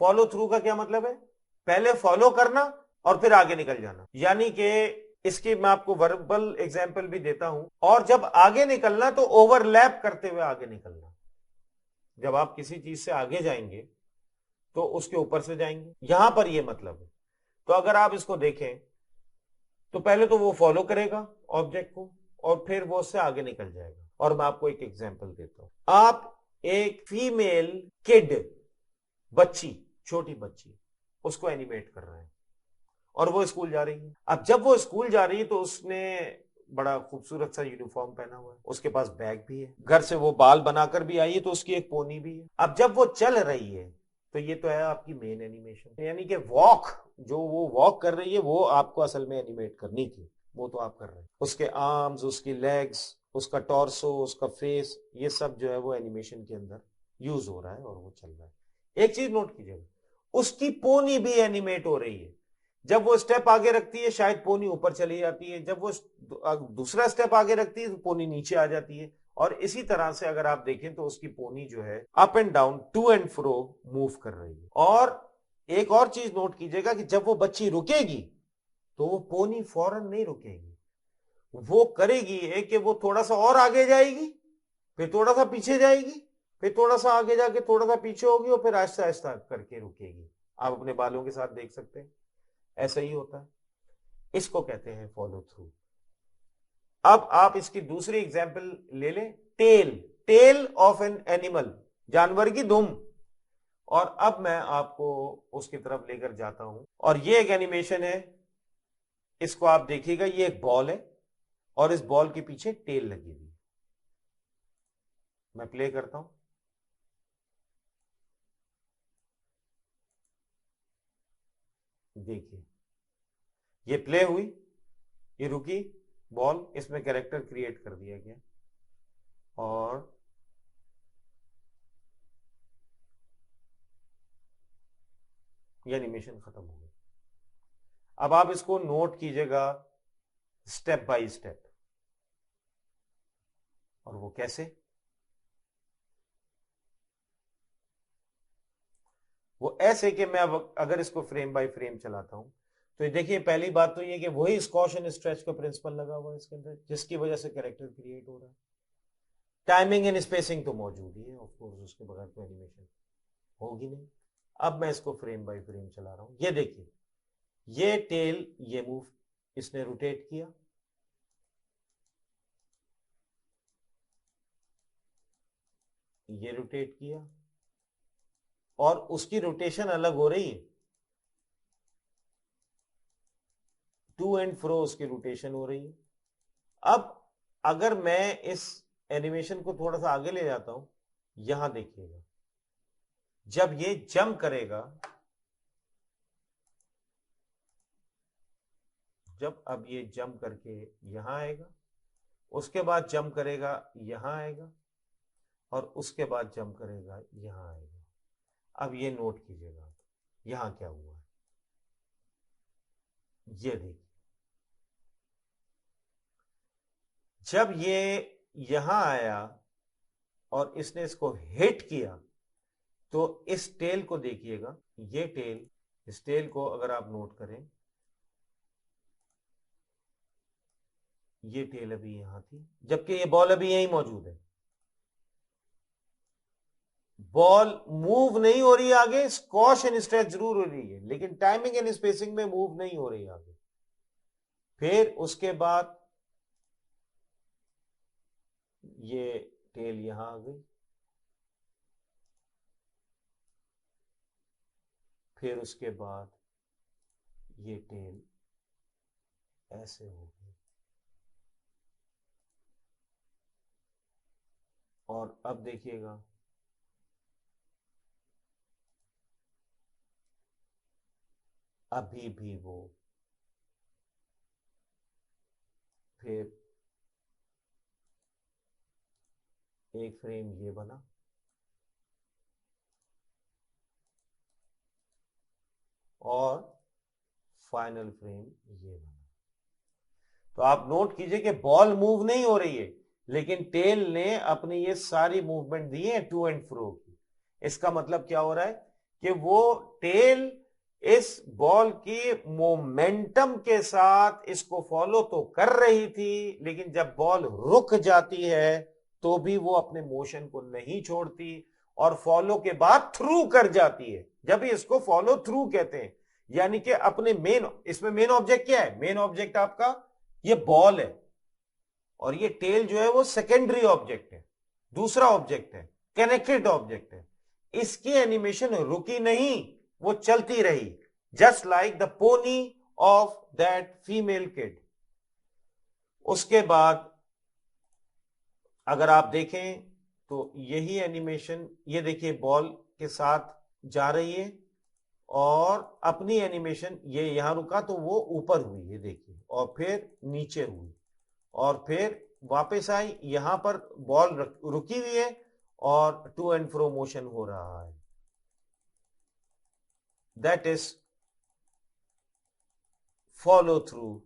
फॉलो थ्रू का क्या मतलब है? पहले फॉलो करना और फिर आगे निकल जाना। यानी कि इसकी मैं आपको वर्बल एग्जांपल भी देता हूं। और जब आगे निकलना तो ओवरलैप करते हुए आगे निकलना। जब आप किसी चीज से आगे जाएंगे तो उसके ऊपर से जाएंगे, यहां पर यह मतलब है। तो अगर आप इसको देखें तो पहले तो वो फॉलो करेगा ऑब्जेक्ट को और फिर वो उससे आगे निकल जाएगा। और मैं आपको एक एग्जांपल देता हूं। आप एक फीमेल किड, बच्ची, छोटी बच्ची, उसको एनिमेट कर रहे हैं और वो स्कूल जा रही है। अब जब वो स्कूल जा रही है तो उसने बड़ा खूबसूरत सा यूनिफॉर्म पहना हुआ है, उसके पास बैग भी है, घर से वो बाल बनाकर भी आई है तो उसकी एक पोनी भी है। अब जब वो चल रही है तो ये तो है आपकी मेन एनिमेशन। यानी कि वॉक, जो वो वॉक कर रही है वो आपको असल में एनिमेट करनी थी, वो तो आप कर रहे हैं। उसके आर्म्स, उसकी लेग्स, उसका टॉर्सो, उसका फेस, ये सब जो है वो एनिमेशन के अंदर यूज हो रहा है और वो चल रहा है। एक चीज नोट कीजिएगा, उसकी पोनी भी एनिमेट हो रही है। जब वो स्टेप आगे रखती है शायद पोनी ऊपर चली जाती है, जब वो दूसरा स्टेप आगे रखती है तो पोनी नीचे आ जाती है। और इसी तरह से अगर आप देखें तो उसकी पोनी जो है up and down, to and fro move कर रही है। और एक और चीज नोट कीजिएगा कि जब वो बच्ची रुकेगी तो वो पोनी फौरन नहीं रुकेगी, वो करेगी है कि वो थोड़ा सा और आगे जाएगी, फिर थोड़ा सा पीछे जाएगी, फिर थोड़ा सा आगे जाके थोड़ा सा पीछे होगी और फिर आहिस्ता आहिस्ता करके रुकेगी। आप अपने बालों के साथ देख सकते हैं, ऐसा ही होता है। इसको कहते हैं फॉलो थ्रू। अब आप इसकी दूसरी एग्जाम्पल ले लें, tail, tail of an animal, जानवर की दुम। और अब मैं आपको उसकी तरफ लेकर जाता हूं, और ये एक एनिमेशन है, इसको आप देखिएगा, ये एक बॉल है और इस बॉल के पीछे टेल लगी हुई है। मैं प्ले करता हूं, देखिए ये प्ले हुई, ये रुकी बॉल, इसमें कैरेक्टर क्रिएट कर दिया गया और ये एनिमेशन खत्म हो गई। अब आप इसको नोट कीजिएगा स्टेप बाय स्टेप, और वो कैसे, वो ऐसे कि मैं अब अगर इसको फ्रेम बाय फ्रेम चलाता हूं तो देखिए, पहली बात तो ये कि वही स्कॉश एंड स्ट्रेच का प्रिंसिपल लगा हुआ है इसके अंदर, जिसकी वजह से कैरेक्टर क्रिएट हो रहा है। टाइमिंग एंड स्पेसिंग तो मौजूद ही है, ऑफ कोर्स, उसके बगैर तो एनिमेशन होगी नहीं। अब मैं इसको फ्रेम बाय फ्रेम चला रहा हूं, ये देखिए, ये टेल, ये मूव इसने रोटेट किया, ये रोटेट किया, और उसकी रोटेशन अलग हो रही है, टू एंड फ्रो उसकी रोटेशन हो रही है। अब अगर मैं इस एनिमेशन को थोड़ा सा आगे ले जाता हूं, यहां देखिएगा, जब ये जंप करेगा, जब अब ये जंप करके यहां आएगा, उसके बाद जंप करेगा यहां आएगा, और उसके बाद जंप करेगा यहां आएगा। अब ये नोट कीजिएगा यहां क्या हुआ है, ये देखिए, जब ये यहां आया और इसने इसको हिट किया, तो इस टेल को देखिएगा, ये टेल, इस टेल को अगर आप नोट करें, ये टेल अभी यहां थी, जबकि ये बॉल अभी यहीं मौजूद है। बॉल मूव नहीं हो रही है आगे, स्क्वॉश एंड स्ट्रेच जरूर हो रही है, लेकिन टाइमिंग एंड स्पेसिंग में मूव नहीं हो रही आगे। फिर उसके बाद ये टेल यहां आ गई, फिर उसके बाद ये टेल ऐसे हो गई, और अब देखिएगा अभी भी वो, फिर एक फ्रेम ये बना, और फाइनल फ्रेम ये बना। तो आप नोट कीजिए कि बॉल मूव नहीं हो रही है, लेकिन टेल ने अपनी ये सारी मूवमेंट दी है टू एंड फ्रो की। इसका मतलब क्या हो रहा है कि वो टेल इस बॉल की मोमेंटम के साथ इसको फॉलो तो कर रही थी, लेकिन जब बॉल रुक जाती है तो भी वो अपने मोशन को नहीं छोड़ती, और फॉलो के बाद थ्रू कर जाती है, जब इसको फॉलो थ्रू कहते हैं। यानी कि अपने मेन, इसमें मेन ऑब्जेक्ट क्या है, मेन ऑब्जेक्ट आपका ये बॉल है, और ये टेल जो है वो सेकेंडरी ऑब्जेक्ट है, दूसरा ऑब्जेक्ट है, कनेक्टेड ऑब्जेक्ट है। इसकी एनिमेशन रुकी नहीं, वो चलती रही, just like the pony of that female kid. उसके बाद अगर आप देखें तो यही एनिमेशन, ये देखिए बॉल के साथ जा रही है, और अपनी एनिमेशन ये यहां रुका तो वो ऊपर हुई, ये देखिए, और फिर नीचे हुई, और फिर वापस आई, यहां पर बॉल रुकी हुई है और टू एंड फ्रो मोशन हो रहा है। दैट इज फॉलो थ्रू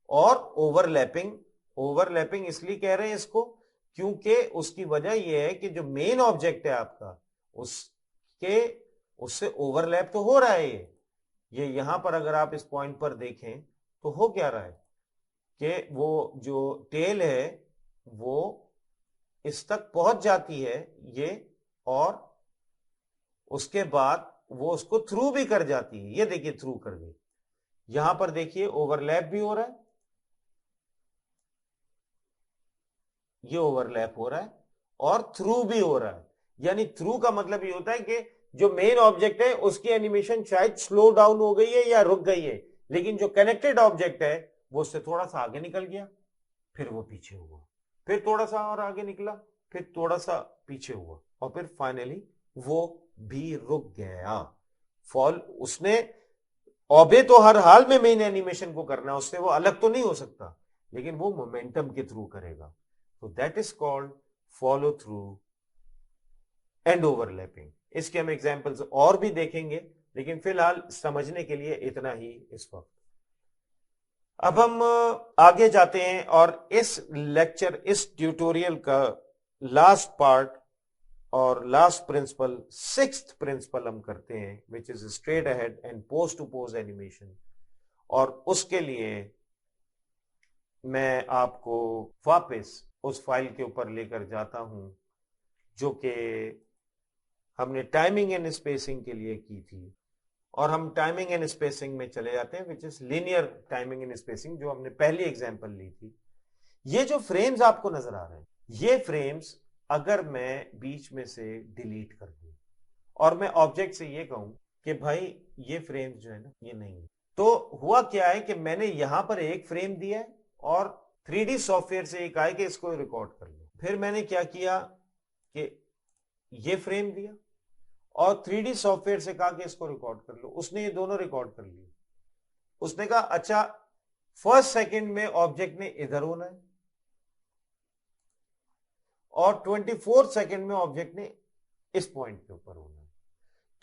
और ओवरलैपिंग। ओवरलैपिंग इसलिए कह रहे हैं इसको क्योंकि उसकी वजह यह है कि जो मेन ऑब्जेक्ट है आपका, उसके उससे ओवरलैप तो हो रहा है। ये यहां पर अगर आप इस पॉइंट पर देखें तो हो क्या रहा है कि वो जो टेल है वो इस तक पहुंच जाती है ये, और उसके बाद वो उसको थ्रू भी कर जाती है। ये देखिए थ्रू कर गई। यहां पर देखिए ओवरलैप भी हो रहा है, ये ओवरलैप हो रहा है और थ्रू भी हो रहा है। यानी थ्रू का मतलब ये होता है कि जो मेन ऑब्जेक्ट है उसकी एनिमेशन शायद स्लो डाउन हो गई है या रुक गई है, लेकिन जो कनेक्टेड ऑब्जेक्ट है वो उससे थोड़ा सा आगे निकल गया, फिर वो पीछे हुआ, फिर थोड़ा सा और आगे निकला, फिर थोड़ा सा पीछे हुआ, और फिर फाइनली वो भी रुक गया। फॉल उसने ऑबे तो हर हाल में मेन एनिमेशन को करना है, उससे वो अलग तो नहीं हो सकता, लेकिन वो मोमेंटम के थ्रू करेगा। तो that is called follow through and overlapping. इसके हम एग्जांपल्स और भी देखेंगे, लेकिन फिलहाल समझने के लिए इतना ही इस वक्त। अब हम आगे जाते हैं और इस लेक्चर, इस ट्यूटोरियल का लास्ट पार्ट और लास्ट प्रिंसिपल, सिक्स्थ प्रिंसिपल हम करते हैं, which is straight ahead and pose to pose animation. और उसके लिए मैं आपको वापस उस फाइल के ऊपर लेकर जाता हूं जो कि हमने टाइमिंग एंड स्पेसिंग के लिए की थी। और हम टाइमिंग एंड स्पेसिंग में चले जाते हैं, which is linear timing and spacing, जो हमने पहली एग्जांपल ली थी। ये जो फ्रेम्स आपको नजर आ रहे हैं, ये फ्रेम्स अगर मैं बीच में से डिलीट कर दूं और मैं ऑब्जेक्ट से ये कहूं कि भाई ये फ्रेम्स जो है ना ये नहीं है, तो हुआ क्या है कि मैंने यहां पर एक फ्रेम दिया है और 3D सॉफ्टवेयर से एक आए कि इसको रिकॉर्ड कर लो। फिर मैंने क्या किया कि ये फ्रेम दिया और 3D सॉफ्टवेयर से कहा कि इसको रिकॉर्ड कर लो। उसने ये दोनों रिकॉर्ड कर लिए। उसने कहा अच्छा फर्स्ट सेकंड में ऑब्जेक्ट ने इधर होना है और 24 सेकंड में ऑब्जेक्ट ने इस पॉइंट के ऊपर होना है।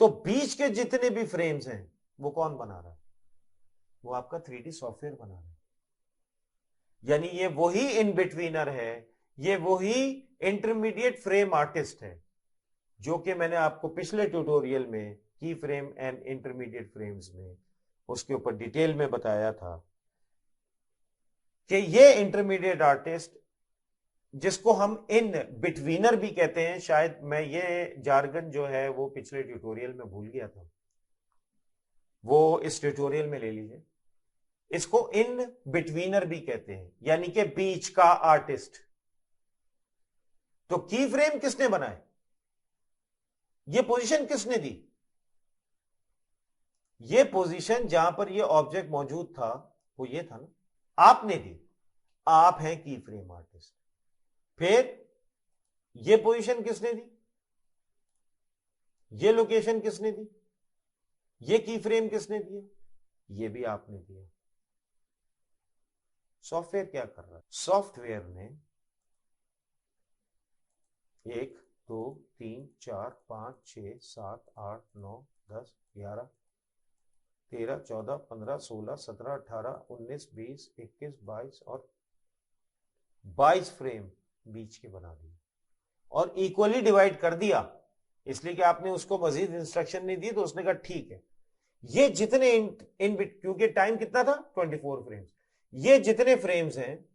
तो बीच के जितने भी फ्रेम्स हैं वो कौन बना रहा है? वो आपका 3D सॉफ्टवेयर बना रहा है। यानी ये वही इन बिटवीनर है, ये वही इंटरमीडिएट फ्रेम आर्टिस्ट है, जो कि मैंने आपको पिछले ट्यूटोरियल में की फ्रेम एंड इंटरमीडिएट फ्रेम्स में उसके ऊपर डिटेल में बताया था कि ये इंटरमीडिएट आर्टिस्ट, जिसको हम इन बिटवीनर भी कहते हैं, शायद मैं ये जार्गन जो है वो पिछले ट्यूटोरियल में भूल गया था, वो इस ट्यूटोरियल में ले लीजिए। इसको इन बिटवीनर भी कहते हैं, यानी कि बीच का आर्टिस्ट। तो की फ्रेम किसने बनाए? ये पोजीशन किसने दी? ये पोजीशन जहां पर ये ऑब्जेक्ट मौजूद था वो ये था ना, आपने दी। आप हैं की फ्रेम आर्टिस्ट। फिर ये पोजीशन किसने दी? ये लोकेशन किसने दी? ये की फ्रेम किसने दिया? ये भी आपने दिया। सॉफ्टवेयर क्या कर रहा है? सॉफ्टवेयर ने 1 2 3 4 5 6 7 8 9 10 11 13 14 15 16 17 18 19 20 21 22 और 22 फ्रेम बीच के बना दिए और इक्वली डिवाइड कर दिया, इसलिए कि आपने उसको मजीद इंस्ट्रक्शन नहीं दी। तो उसने कहा ठीक है, ये जितने इन बिट, क्योंकि टाइम कितना था 24 फ्रेम्स, ये जितने फ्रेम्स हैं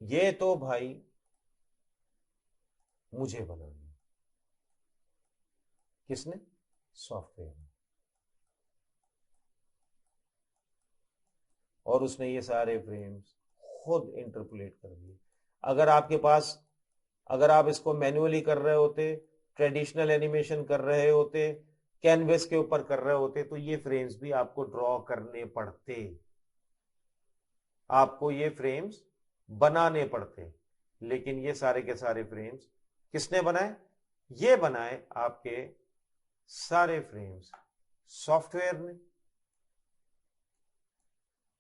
ये तो भाई मुझे बनानी। किसने? सॉफ्टवेयर ने। और उसने ये सारे फ्रेम्स खुद इंटरपोलेट कर दिए। अगर आपके पास, अगर आप इसको मैन्युअली कर रहे होते, ट्रेडिशनल एनिमेशन कर रहे होते, कैनवस के ऊपर कर रहे होते, तो ये फ्रेम्स भी आपको ड्रॉ करने पड़ते, आपको ये फ्रेम्स बनाने पड़ते। लेकिन ये सारे के सारे फ्रेम्स किसने बनाए? ये बनाए आपके सारे फ्रेम्स सॉफ्टवेयर ने।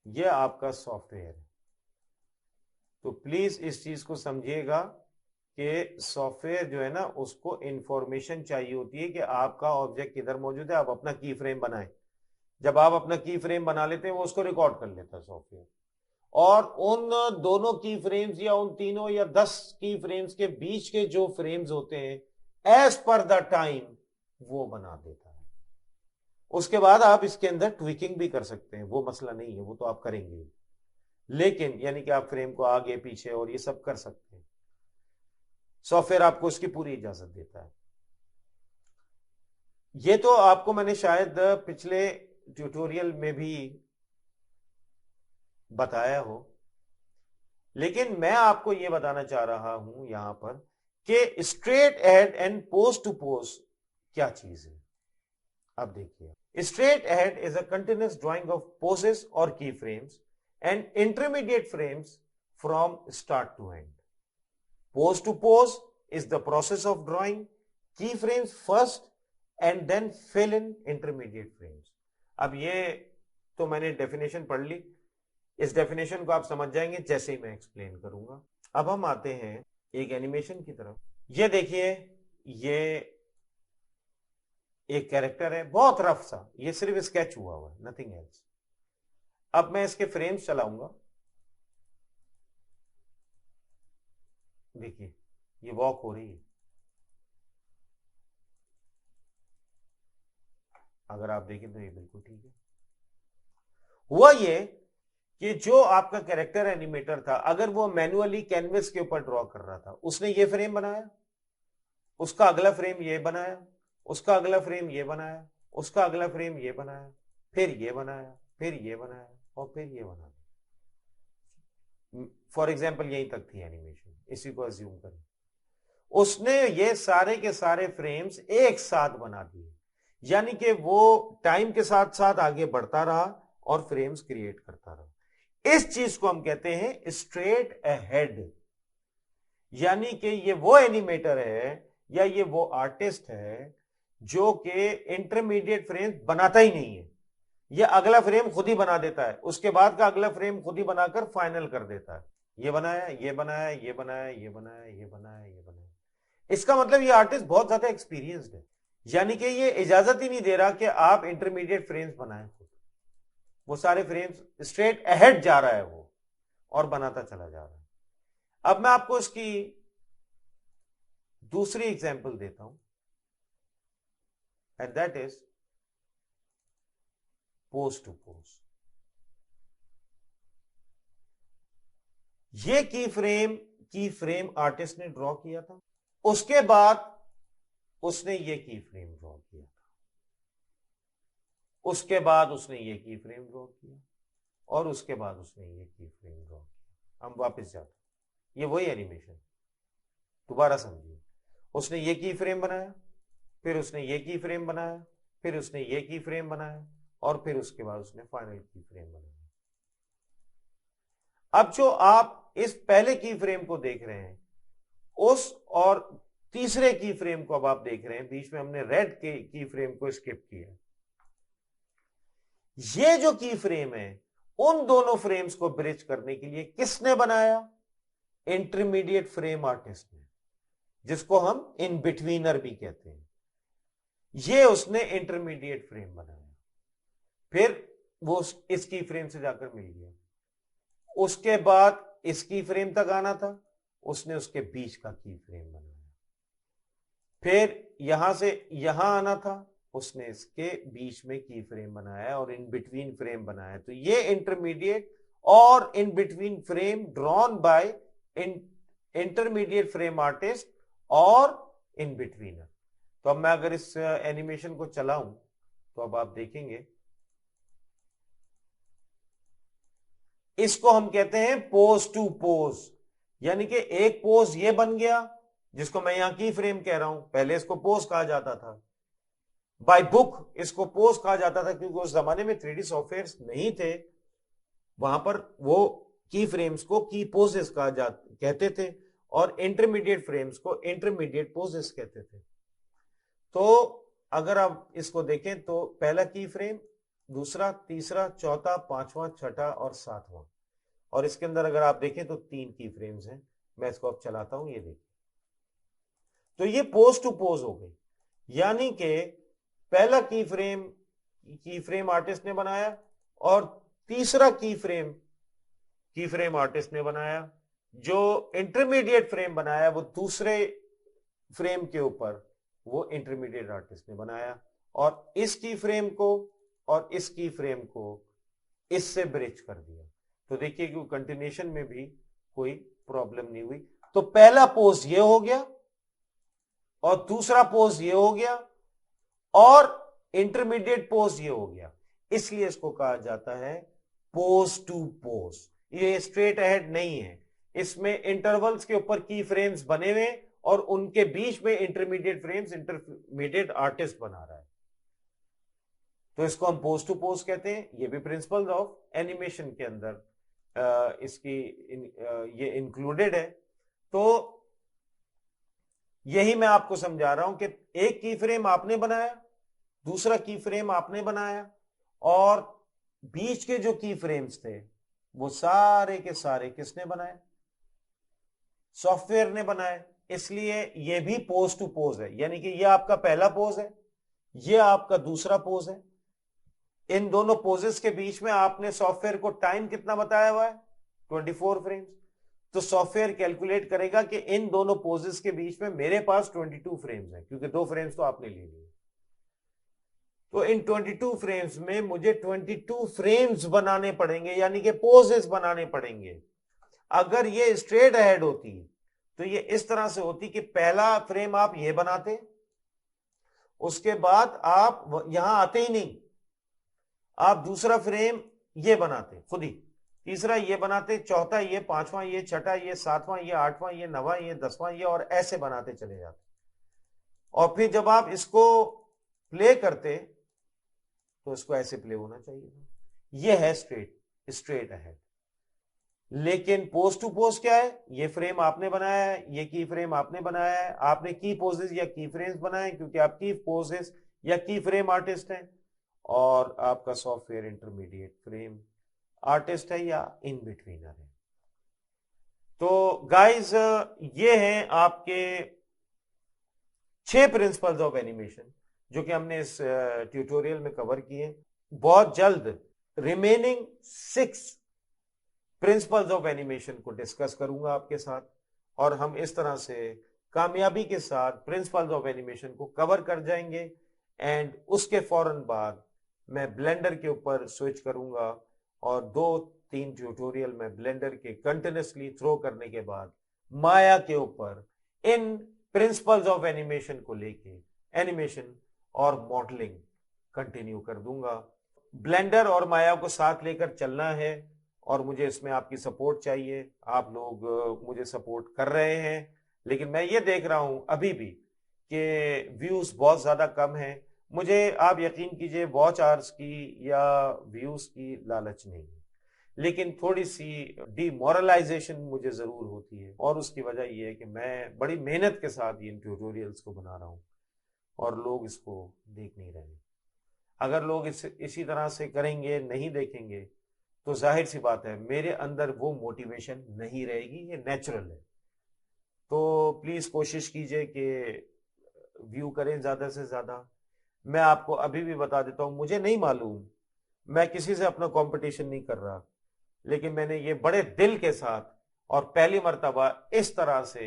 ये आपका सॉफ्टवेयर है। तो प्लीज इस चीज को समझिएगा कि सॉफ्टवेयर जो है ना, उसको इंफॉर्मेशन चाहिए होती है कि आपका ऑब्जेक्ट किधर मौजूद है, आप अपना की फ्रेम बनाएं। जब आप अपना की फ्रेम बना लेते हैं वो उसको रिकॉर्ड कर लेता है सॉफ्टवेयर, और उन दोनों की फ्रेम्स या उन तीनों या 10 की फ्रेम्स के बीच के जो फ्रेम्स होते हैं एज पर द टाइम वो बना देता है। उसके बाद आप इसके अंदर ट्विकिंग भी कर सकते हैं, वो मसला नहीं है, वो तो आप करेंगे, लेकिन यानी कि आप फ्रेम को आगे पीछे और ये सब कर सकते हैं। सॉफ्टवेयर आपको उसकी पूरी इजाजत देता है। ये तो आपको मैंने शायद पिछले ट्यूटोरियल में भी बताया हो, लेकिन मैं आपको यह बताना चाह रहा हूं यहां पर कि straight ahead and pose to pose क्या चीज है। अब देखिए, straight ahead is a continuous drawing of poses और key frames and intermediate frames from start to end. Pose to pose is the process of drawing keyframes first and then fill in intermediate frames। अब ये तो मैंने definition पढ़ ली, इस definition को आप समझ जाएंगे जैसे ही मैं एक्सप्लेन करूंगा। अब हम आते हैं एक एनिमेशन की तरफ। ये देखिए, ये एक कैरेक्टर है, बहुत रफ सा, ये सिर्फ स्केच हुआ हुआ है, नथिंग एल्स। अब मैं इसके फ्रेम्स चलाऊंगा, देखिए ये वॉक हो रही है। अगर आप देखें तो ये बिल्कुल ठीक है। हुआ ये कि जो आपका कैरेक्टर एनिमेटर था, अगर वो मैन्युअली कैनवस के ऊपर ड्रॉ कर रहा था, उसने ये फ्रेम बनाया, उसका अगला फ्रेम ये बनाया, उसका अगला फ्रेम ये बनाया, उसका अगला फ्रेम ये बनाया, फिर ये बनाया, फिर ये बनाया और फिर ये बनाया। फॉर एग्जाम्पल यहीं तक थी एनिमेशन, इसी को अज्यूम करें। उसने ये सारे के सारे फ्रेम्स एक साथ बना दिए, यानी कि वो टाइम के साथ साथ आगे बढ़ता रहा और फ्रेम्स क्रिएट करता रहा। इस चीज को हम कहते हैं स्ट्रेट अहेड। यानी कि ये वो एनिमेटर है या ये वो आर्टिस्ट है जो कि इंटरमीडिएट फ्रेम्स बनाता ही नहीं है, ये अगला फ्रेम खुद ही बना देता है, उसके बाद का अगला फ्रेम खुद ही बनाकर फाइनल कर देता है। ये बनाया, ये बनाया, ये बनाया, ये बनाया, ये बनाया, ये बनाया। इसका मतलब ये आर्टिस्ट बहुत ज्यादा एक्सपीरियंस्ड है, यानी कि ये इजाजत ही नहीं दे रहा कि आप इंटरमीडिएट फ्रेम्स बनाएं खुद। वो सारे फ्रेम्स स्ट्रेट अहेड जा रहा है वो और बनाता चला जा रहा है। अब मैं आपको इसकी दूसरी एग्जांपल देता हूं, and that is pose to pose. ये की फ्रेम आर्टिस्ट ने ड्रॉ किया था, उसके बाद उसने ये की फ्रेम ड्रॉ किया था, उसके बाद उसने ये की फ्रेम ड्रॉ किया और उसके बाद उसने ये की फ्रेम ड्रॉ किया। हम वापस जाते, ये वही एनिमेशन, दोबारा समझिए। उसने ये की फ्रेम बनाया, फिर उसने ये की फ्रेम बनाया, फिर उसने ये की फ्रेम बनाया और फिर उसके बाद उसने फाइनल की फ्रेम बनाया। अब जो आप इस पहले की फ्रेम को देख रहे हैं, उस और तीसरे की फ्रेम को अब आप देख रहे हैं, बीच में हमने रेड की फ्रेम को स्किप किया। ये जो की फ्रेम है, उन दोनों फ्रेम्स को ब्रिज करने के लिए किसने बनाया? इंटरमीडिएट फ्रेम आर्टिस्ट ने, जिसको हम इन बिटवीनर भी कहते हैं। ये उसने इंटरमीडिएट फ्रेम बनाया, फिर वो इसकी फ्रेम से जाकर मिल गया, उसके बाद इसकी फ्रेम तक आना था, उसने उसके बीच का की फ्रेम बनाया, फिर यहां से यहां आना था, उसने इसके बीच में की फ्रेम बनाया और इन बिटवीन फ्रेम बनाया। तो ये इंटरमीडिएट और in between frame drawn by intermediate frame artist और इन बिटवीनर। तो अब मैं अगर इस एनिमेशन को चलाऊं तो अब आप देखेंगे, इसको हम कहते हैं पोज टू पोज। यानी कि एक पोज ये बन गया, जिसको मैं यहां की फ्रेम कह रहा हूं, पहले इसको पोज कहा जाता था, बाय बुक इसको पोज कहा जाता था, क्योंकि उस जमाने में 3D सॉफ्टवेयर नहीं थे, वहां पर वो की फ्रेम्स को की पोजेस कहते थे और इंटरमीडिएट फ्रेम्स को इंटरमीडिएट पोजेस कहते थे। तो अगर आप इसको देखें तो पहला की फ्रेम, दूसरा, तीसरा, चौथा, पांचवा, छठा और सातवां, और इसके अंदर अगर आप देखें तो 3 की फ्रेम्स हैं। मैं इसको अब चलाता हूं, ये देखिए, तो ये पोज टू पोज हो गई। यानी कि पहला की फ्रेम आर्टिस्ट ने बनाया और तीसरा की फ्रेम आर्टिस्ट ने बनाया। जो इंटरमीडिएट फ्रेम बनाया वो दूसरे फ्रेम के ऊपर वो इंटरमीडिएट आर्टिस्ट ने बनाया, और इस की फ्रेम को और इस की फ्रेम को इससे ब्रिज कर दिया। तो देखिए कि कंटिन्यूएशन में भी कोई प्रॉब्लम नहीं हुई। तो पहला पोज ये हो गया और दूसरा पोज ये हो गया और इंटरमीडिएट पोज ये हो गया, इसलिए इसको कहा जाता है पोज टू पोज। ये स्ट्रेट अहेड नहीं है, इसमें इंटरवल्स के ऊपर की फ्रेम्स बने हुए और उनके बीच में इंटरमीडिएट फ्रेम्स इंटरमीडिएट आर्टिस्ट बना रहा है, तो इसको हम पोज टू पोज कहते हैं। ये भी प्रिंसिपल्स ऑफ एनिमेशन के अंदर ये इंक्लूडेड है। तो यही मैं आपको समझा रहा हूं कि एक की फ्रेम आपने बनाया, दूसरा की फ्रेम आपने बनाया, और बीच के जो की फ्रेम्स थे वो सारे के सारे किसने बनाए? सॉफ्टवेयर ने बनाए। इसलिए ये भी पोज टू पोज है, यानी कि ये आपका पहला पोज है, ये आपका दूसरा पोज है। इन दोनों पोजेस के बीच में आपने सॉफ्टवेयर को टाइम कितना बताया हुआ है? 24 फ्रेम्स। तो सॉफ्टवेयर कैलकुलेट करेगा कि इन दोनों पोजेस के बीच में मेरे पास 22 फ्रेम्स हैं, क्योंकि 2 फ्रेम्स तो आपने ले लिए। तो इन 22 फ्रेम्स में मुझे 22 फ्रेम्स बनाने पड़ेंगे, यानी कि पोजेस बनाने पड़ेंगे। अगर ये स्ट्रेट अहेड होती तो ये इस तरह से होती कि पहला फ्रेम आप ये बनाते, उसके बाद आप यहां आते ही नहीं, आप दूसरा फ्रेम ये बनाते खुद ही, तीसरा ये बनाते, चौथा ये, पांचवां ये, छठा ये, सातवां ये, आठवां ये, नवां ये, 10वां ये, और ऐसे बनाते चले जाते। और फिर जब आप इसको प्ले करते तो इसको ऐसे प्ले होना चाहिए। ये है स्ट्रेट अहेड। लेकिन पोज टू पोज क्या है? ये फ्रेम आपने बनाया है, ये की फ्रेम आपने बनाया है, आपने की पोजेस या की फ्रेम्स बनाए क्योंकि आप की पोजेस या की फ्रेम आर्टिस्ट हैं, और आपका सॉफ्टवेयर इंटरमीडिएट फ्रेम आर्टिस्ट है या इन बिटवीनर है। तो गाइस, ये हैं आपके 6 प्रिंसिपल्स ऑफ एनिमेशन जो कि हमने इस ट्यूटोरियल में कवर किए। बहुत जल्द रिमेनिंग 6 प्रिंसिपल्स ऑफ एनिमेशन को डिस्कस करूंगा आपके साथ, और हम इस तरह से कामयाबी के साथ प्रिंसिपल्स ऑफ एनिमेशन को कवर कर जाएंगे। एंड उसके फौरन बाद मैं ब्लेंडर के ऊपर स्विच करूंगा, और 2-3 ट्यूटोरियल में ब्लेंडर के कंटिन्यूसली थ्रो करने के बाद माया के ऊपर इन प्रिंसिपल्स ऑफ एनिमेशन को लेके एनिमेशन और मॉडलिंग कंटिन्यू कर दूंगा। ब्लेंडर और माया को साथ लेकर चलना है, और मुझे इसमें आपकी सपोर्ट चाहिए। आप लोग मुझे सपोर्ट कर रहे हैं, लेकिन मैं ये देख रहा हूं अभी भी कि व्यूज बहुत ज्यादा कम है। मुझे, आप यकीन कीजिए, वॉच आवर्स की या व्यूज की लालच नहीं है, लेकिन थोड़ी सी डिमोरलाइजेशन मुझे जरूर होती है, और उसकी वजह यह है कि मैं बड़ी मेहनत के साथ इन ट्यूटोरियल्स को बना रहा हूं और लोग इसको देख नहीं रहे। अगर लोग इसी तरह से करेंगे, नहीं देखेंगे, तो जाहिर सी बात है मेरे अंदर वो मोटिवेशन नहीं रहेगी। ये नेचुरल है। तो प्लीज कोशिश कीजिए कि व्यू करें ज्यादा से ज्यादा। मैं आपको अभी भी बता देता हूं, मुझे नहीं मालूम, मैं किसी से अपना कंपटीशन नहीं कर रहा, लेकिन मैंने ये बड़े दिल के साथ और पहली मर्तबा इस तरह से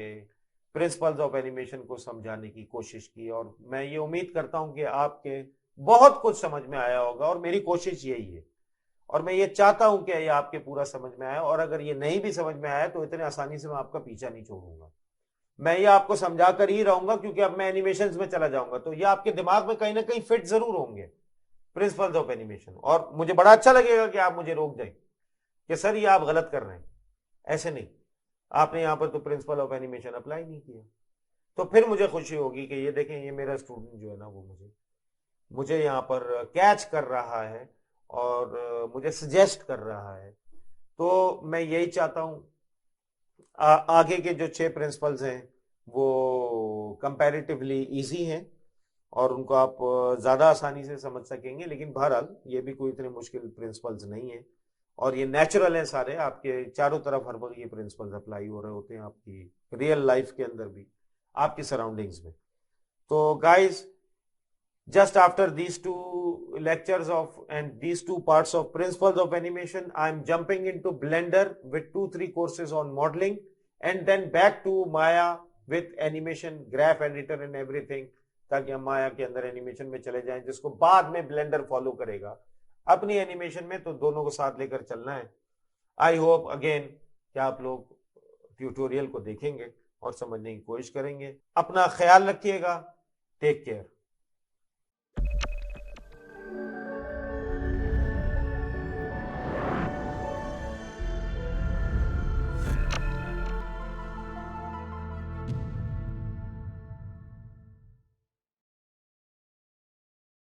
प्रिंसिपल्स ऑफ एनिमेशन को समझाने की कोशिश की, और मैं ये उम्मीद करता हूं कि आपके बहुत कुछ समझ में आया होगा, और मेरी कोशिश यही है, और मैं ये चाहता हूं कि ये आपके पूरा समझ में आया। और अगर ये नहीं भी समझ में आया तो इतने आसानी से मैं आपका पीछा नहीं छोड़ूंगा, मैं ये आपको समझा कर ही रहूंगा, क्योंकि अब मैं एनिमेशन में चला जाऊंगा तो ये आपके दिमाग में कहीं ना कहीं फिट जरूर होंगे प्रिंसिपल्स ऑफ एनिमेशन, और मुझे बड़ा अच्छा लगेगा कि आप मुझे रोक दें कि सर ये आप गलत कर रहे हैं। ऐसे नहीं, आपने यहां पर तो प्रिंसिपल ऑफ एनिमेशन अप्लाई नहीं किया, तो फिर मुझे खुशी होगी कि ये देखें, ये मेरा स्टूडेंट जो है ना, वो मुझे यहाँ पर कैच कर रहा है और मुझे सजेस्ट कर रहा है। तो मैं यही चाहता हूं आगे के जो 6 प्रिंसिपल्स हैं वो कंपैरेटिवली इजी हैं, और उनको आप ज्यादा आसानी से समझ सकेंगे। लेकिन बहरहाल ये भी कोई इतने मुश्किल प्रिंसिपल्स नहीं है, और ये नेचुरल है सारे, आपके चारों तरफ हर वक्त ये प्रिंसिपल्स अप्लाई हो रहे होते हैं आपकी रियल लाइफ के अंदर भी, आपकी सराउंडिंग्स में। तो guys, just after these 2 lectures of and these 2 parts of principles of animation, I am jumping into Blender with 2-3 courses on modeling, and then back to Maya with animation, graph editor and everything, ताकि हम माया के अंदर animation में चले जाएं, जिसको बाद में ब्लेंडर फॉलो करेगा अपनी एनिमेशन में। तो दोनों को साथ लेकर चलना है। आई होप अगेन कि आप लोग ट्यूटोरियल को देखेंगे और समझने की कोशिश करेंगे। अपना ख्याल रखिएगा। Take care.